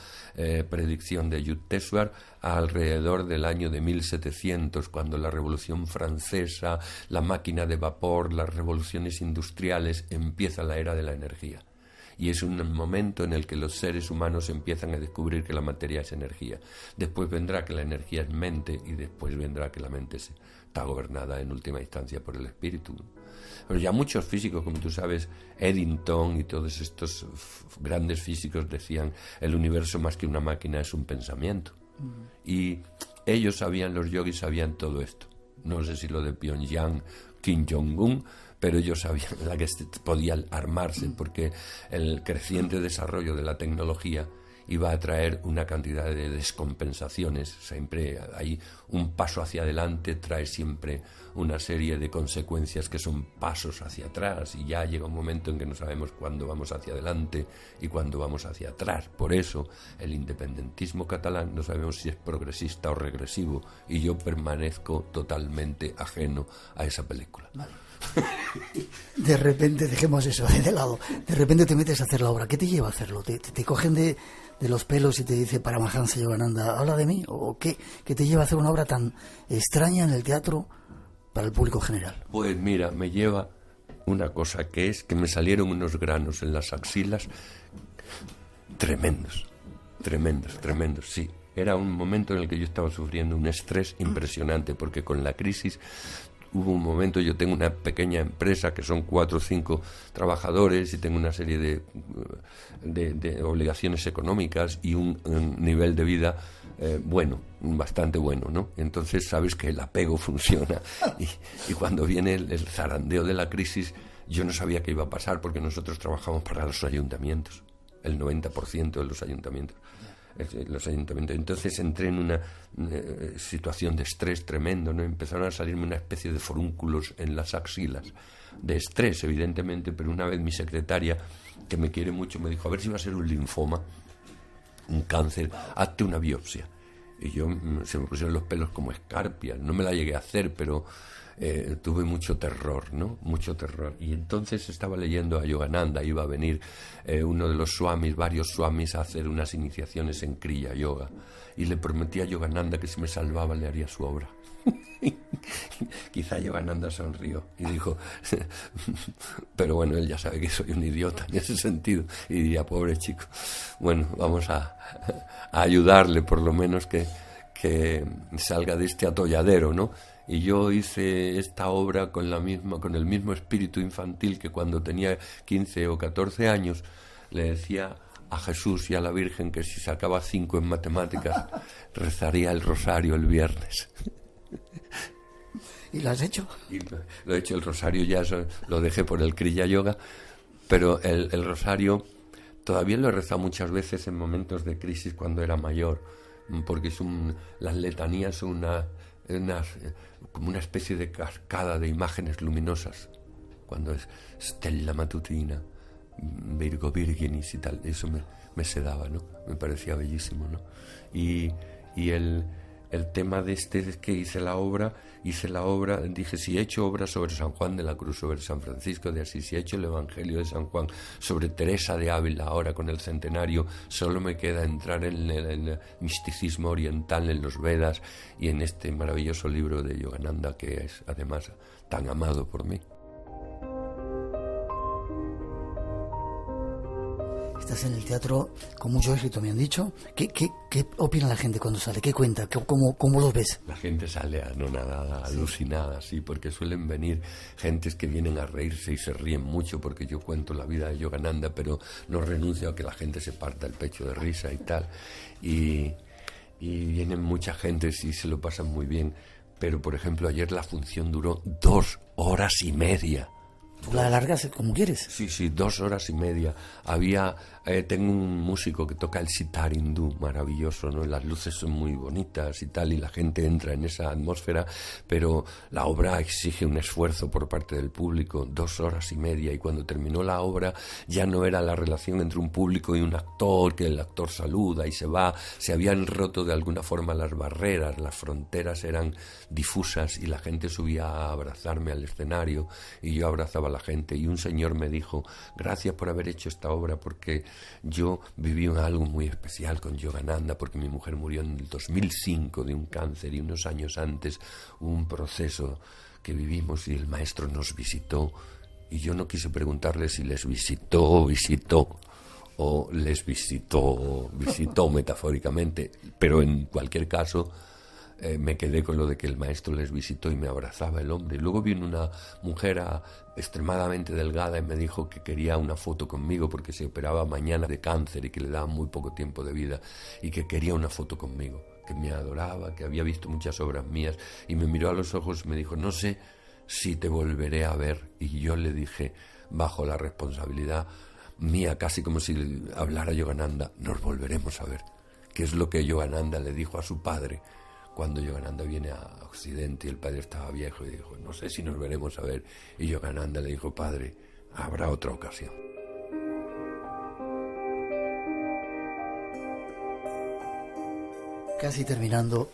predicción de Yukteswar, alrededor del año de 1700, cuando la Revolución Francesa, la máquina de vapor, las revoluciones industriales, empieza la era de la energía. Y es un momento en el que los seres humanos empiezan a descubrir que la materia es energía. Después vendrá que la energía es mente, y después vendrá que la mente está gobernada en última instancia por el espíritu. Pero ya muchos físicos, como tú sabes, Eddington y todos estos grandes físicos decían: el universo más que una máquina es un pensamiento. Y ellos sabían, los yogis sabían todo esto. No sé si lo de Pyongyang, Kim Jong-un, pero ellos sabían la que podía armarse, porque el creciente desarrollo de la tecnología iba a traer una cantidad de descompensaciones. Siempre hay un paso hacia adelante, trae siempre una serie de consecuencias que son pasos hacia atrás, y ya llega un momento en que no sabemos cuándo vamos hacia adelante y cuándo vamos hacia atrás. Por eso el independentismo catalán no sabemos si es progresista o regresivo, y yo permanezco totalmente ajeno a esa película. Vale. De repente, dejemos eso de lado, de repente te metes a hacer la obra. ¿Qué te lleva a hacerlo? ¿Te cogen de los pelos y te dice Paramahansa Yogananda, habla de mí? ¿O qué te lleva a hacer una obra tan extraña en el teatro para el público general? Pues mira, me lleva una cosa, que es que me salieron unos granos en las axilas tremendos, sí. Era un momento en el que yo estaba sufriendo un estrés impresionante, porque con la crisis hubo un momento, yo tengo una pequeña empresa que son 4 o 5 trabajadores y tengo una serie de obligaciones económicas y un nivel de vida bastante bueno, ¿no? Entonces sabes que el apego funciona, y cuando viene el zarandeo de la crisis, yo no sabía qué iba a pasar, porque nosotros trabajamos para los ayuntamientos, el 90% de los ayuntamientos. Entonces entré en una situación de estrés tremendo, ¿no? Empezaron a salirme una especie de forúnculos en las axilas, de estrés evidentemente, pero una vez mi secretaria, que me quiere mucho, me dijo, a ver si va a ser un linfoma, un cáncer, hazte una biopsia. Y yo, se me pusieron los pelos como escarpias, no me la llegué a hacer, pero tuve mucho terror, ¿no? Mucho terror. Y entonces estaba leyendo a Yogananda, iba a venir uno de los swamis, varios swamis, a hacer unas iniciaciones en Kriya Yoga, y le prometí a Yogananda que si me salvaba le haría su obra. Quizá Yogananda sonrió y dijo, pero bueno, él ya sabe que soy un idiota en ese sentido, y diría, pobre chico, bueno, vamos a ayudarle, por lo menos que salga de este atolladero, ¿no? Y yo hice esta obra con el mismo espíritu infantil que cuando tenía 15 o 14 años le decía a Jesús y a la Virgen que si sacaba 5 en matemáticas rezaría el rosario el viernes. ¿Y lo has hecho? Y lo he hecho, el rosario ya lo dejé por el Kriya Yoga, pero el rosario todavía lo he rezado muchas veces en momentos de crisis cuando era mayor, porque las letanías son como una especie de cascada de imágenes luminosas, cuando es Stella Matutina, Virgo Virginis y tal, eso me sedaba, ¿no? Me parecía bellísimo, ¿no? Y el tema de que hice la obra, dije, si he hecho obras sobre San Juan de la Cruz, sobre San Francisco de Asís, si he hecho el Evangelio de San Juan, sobre Teresa de Ávila, ahora con el centenario, solo me queda entrar en el misticismo oriental, en los Vedas y en este maravilloso libro de Yogananda, que es además tan amado por mí. Estás en el teatro con mucho éxito, me han dicho. ¿Qué opina la gente cuando sale? ¿Qué cuenta? ¿Cómo los ves? La gente sale anonadada, alucinada, sí, porque suelen venir gentes que vienen a reírse y se ríen mucho porque yo cuento la vida de Yogananda, pero no renuncio a que la gente se parta el pecho de risa y tal. Y vienen mucha gente, sí, se lo pasan muy bien. Pero, por ejemplo, ayer la función duró 2 horas y media. ¿Tú la alargas como quieres? Sí, 2 horas y media. Tengo un músico que toca el sitar hindú, maravilloso, ¿no? Las luces son muy bonitas y tal, y la gente entra en esa atmósfera, pero la obra exige un esfuerzo por parte del público, 2 horas y media, y cuando terminó la obra ya no era la relación entre un público y un actor, que el actor saluda y se va, se habían roto de alguna forma las barreras, las fronteras eran difusas y la gente subía a abrazarme al escenario y yo abrazaba a la gente, y un señor me dijo, gracias por haber hecho esta obra, porque yo viví algo muy especial con Yogananda, porque mi mujer murió en el 2005 de un cáncer y unos años antes hubo un proceso que vivimos y el maestro nos visitó, y yo no quise preguntarle si les visitó o les visitó metafóricamente, pero en cualquier caso me quedé con lo de que el maestro les visitó y me abrazaba el hombre. Y luego vino una mujer extremadamente delgada y me dijo que quería una foto conmigo porque se operaba mañana de cáncer y que le daba muy poco tiempo de vida y que quería una foto conmigo, que me adoraba, que había visto muchas obras mías, y me miró a los ojos y me dijo, no sé si te volveré a ver. Y yo le dije, bajo la responsabilidad mía, casi como si hablara Yogananda, nos volveremos a ver. Que es lo que Yogananda le dijo a su padre cuando Yogananda viene a Occidente y el padre estaba viejo y dijo, no sé si nos veremos a ver. Y Yogananda le dijo, padre, habrá otra ocasión. Casi terminando,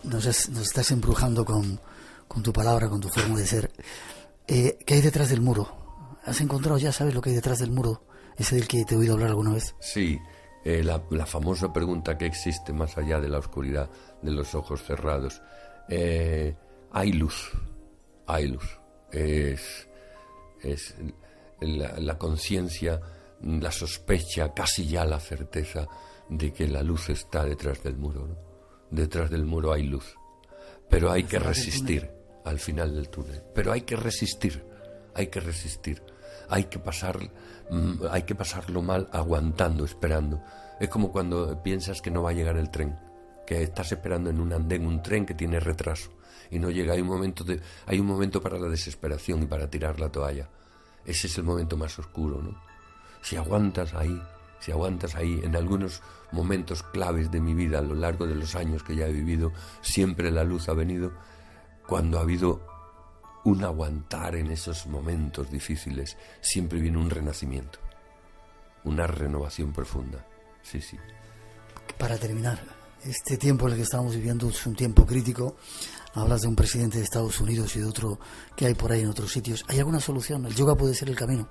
nos estás embrujando con tu palabra, con tu forma de ser. ¿Qué hay detrás del muro? ¿Has encontrado, ya sabes lo que hay detrás del muro? ¿Ese del que te he oído hablar alguna vez? Sí, la famosa pregunta que existe más allá de la oscuridad de los ojos cerrados. Hay luz, hay luz. Es la conciencia, la sospecha, casi ya la certeza de que la luz está detrás del muro, ¿no? Detrás del muro hay luz, pero hay que resistir al final del túnel. Pero hay que resistir, hay que resistir. Hay que pasarlo mal aguantando, esperando. Es como cuando piensas que no va a llegar el tren, que estás esperando en un andén un tren que tiene retraso y no llega. Hay un momento para la desesperación y para tirar la toalla. Ese es el momento más oscuro, ¿no? Si aguantas ahí, en algunos momentos claves de mi vida, a lo largo de los años que ya he vivido, siempre la luz ha venido cuando ha habido un aguantar en esos momentos difíciles. Siempre viene un renacimiento, una renovación profunda. Sí, sí. Para terminar, este tiempo en el que estamos viviendo es un tiempo crítico. Hablas de un presidente de Estados Unidos y de otro que hay por ahí en otros sitios. ¿Hay alguna solución? ¿El yoga puede ser el camino?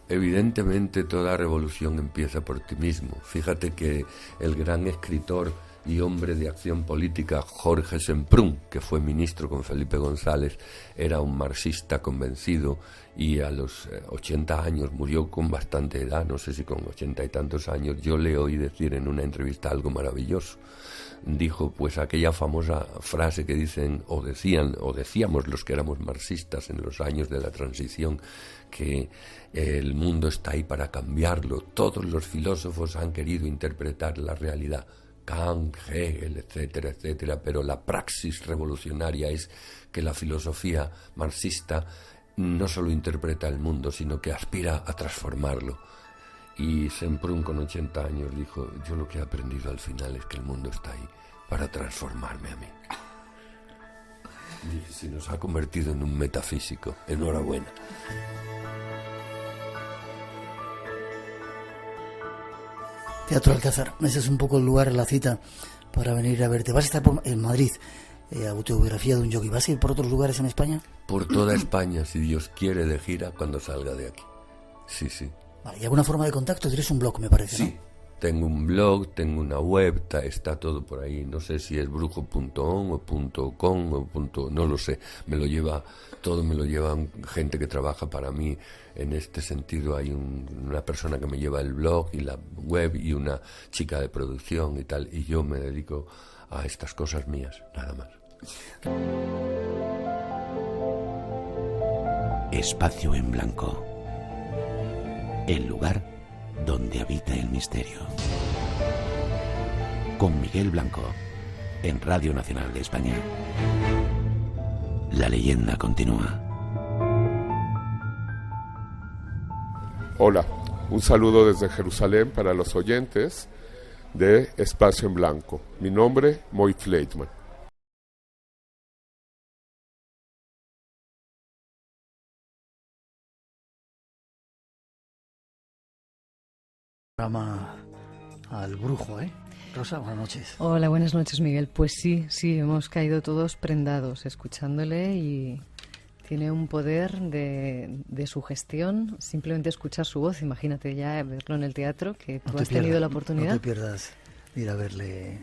Evidentemente toda revolución empieza por ti mismo. Fíjate que el gran escritor y hombre de acción política Jorge Semprún, que fue ministro con Felipe González, era un marxista convencido y a los 80 años murió con bastante edad, no sé si con 80 y tantos años. Yo le oí decir en una entrevista algo maravilloso. Dijo pues aquella famosa frase que dicen o decíamos los que éramos marxistas en los años de la transición, que el mundo está ahí para cambiarlo. Todos los filósofos han querido interpretar la realidad, Kant, Hegel, etcétera, etcétera, pero la praxis revolucionaria es que la filosofía marxista no solo interpreta el mundo, sino que aspira a transformarlo. Y Semprún, con 80 años, dijo, yo lo que he aprendido al final es que el mundo está ahí para transformarme a mí. Dije, si nos ha convertido en un metafísico, enhorabuena. Teatro Alcázar, ese es un poco el lugar, la cita para venir a verte. ¿Vas a estar en Madrid? Autobiografía de un yogi. ¿Vas a ir por otros lugares en España? Por toda España, si Dios quiere, de gira cuando salga de aquí. Sí, sí. Vale, ¿y alguna forma de contacto? Tienes un blog, me parece, sí, ¿no? Tengo un blog, tengo una web, está todo por ahí. No sé si es brujo.on o .com o no lo sé. Me lo lleva gente que trabaja para mí en este sentido. Hay una persona que me lleva el blog y la web y una chica de producción y tal. Y yo me dedico a estas cosas mías, nada más. Espacio en Blanco. El lugar donde habita el misterio. Con Miguel Blanco, en Radio Nacional de España. La leyenda continúa. Hola, un saludo desde Jerusalén para los oyentes de Espacio en Blanco. Mi nombre, Moy Fleischmann. Al brujo, ¿eh? Rosa, buenas noches. Hola, buenas noches, Miguel. Pues sí, hemos caído todos prendados escuchándole y tiene un poder de sugestión. Simplemente escuchar su voz, imagínate ya verlo en el teatro, que tú has tenido la oportunidad. No te pierdas de ir a verle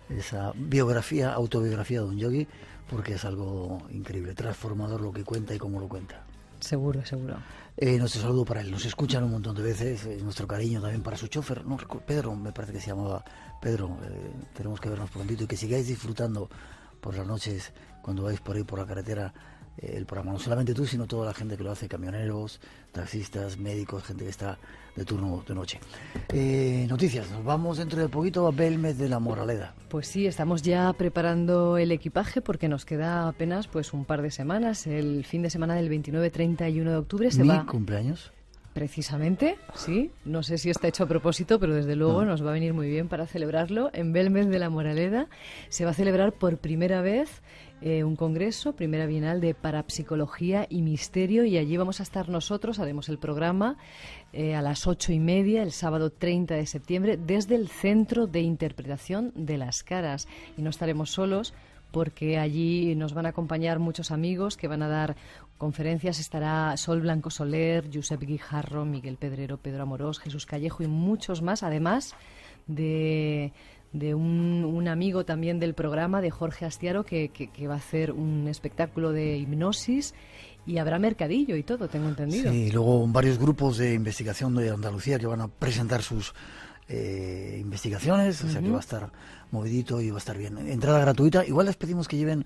esa autobiografía de un yogi, porque es algo increíble, transformador lo que cuenta y cómo lo cuenta. Seguro, seguro. Nuestro saludo para él. Nos escuchan un montón de veces. Nuestro cariño también para su chofer. No, Pedro, me parece que se llamaba Pedro. Tenemos que vernos prontito y que sigáis disfrutando por las noches cuando vais por ahí por la carretera el programa. No solamente tú, sino toda la gente que lo hace, camioneros, taxistas, médicos, gente que está de turno de noche. Noticias, nos vamos dentro de poquito a Belmez de la Moraleda. Pues sí, estamos ya preparando el equipaje porque nos queda apenas pues un par de semanas. El fin de semana del 29-31 de octubre se va... ¿Mi cumpleaños? Precisamente, sí. No sé si está hecho a propósito, pero desde luego nos va a venir muy bien para celebrarlo. En Belmez de la Moraleda se va a celebrar por primera vez un congreso, primera bienal de parapsicología y misterio, y allí vamos a estar nosotros, haremos el programa a las 8:30 el sábado 30 de septiembre desde el Centro de Interpretación de las Caras. Y no estaremos solos, porque allí nos van a acompañar muchos amigos que van a dar conferencias. Estará Sol Blanco Soler, Josep Guijarro, Miguel Pedrero, Pedro Amorós, Jesús Callejo y muchos más, además de un amigo también del programa, de Jorge Astiaro, que va a hacer un espectáculo de hipnosis, y habrá mercadillo y todo, tengo entendido. Sí, y luego varios grupos de investigación de Andalucía que van a presentar sus investigaciones, o sea que va a estar movidito y va a estar bien. Entrada gratuita, igual les pedimos que lleven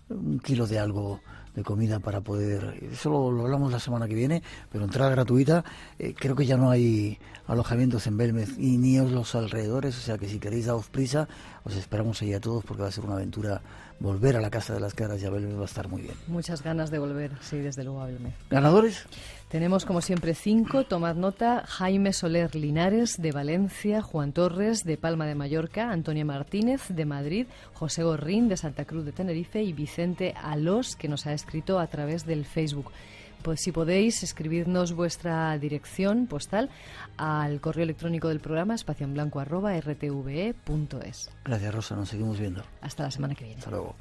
1 kilo de algo de comida para poder, eso lo hablamos la semana que viene, pero entrada gratuita. Creo que ya no hay alojamientos en Belmez y ni en los alrededores, o sea que si queréis daos prisa, os esperamos ahí a todos porque va a ser una aventura. Volver a la Casa de las Caras y a Belmez va a estar muy bien. Muchas ganas de volver, sí, desde luego a Belmez. ¿Ganadores? Tenemos como siempre 5, tomad nota: Jaime Soler Linares de Valencia, Juan Torres de Palma de Mallorca, Antonia Martínez de Madrid, José Gorrín de Santa Cruz de Tenerife y Vicente Alós, que nos ha escrito a través del Facebook. Pues si podéis, escribirnos vuestra dirección postal al correo electrónico del programa espacioenblanco@rtve.es. Gracias, Rosa, nos seguimos viendo. Hasta la semana que viene. Hasta luego.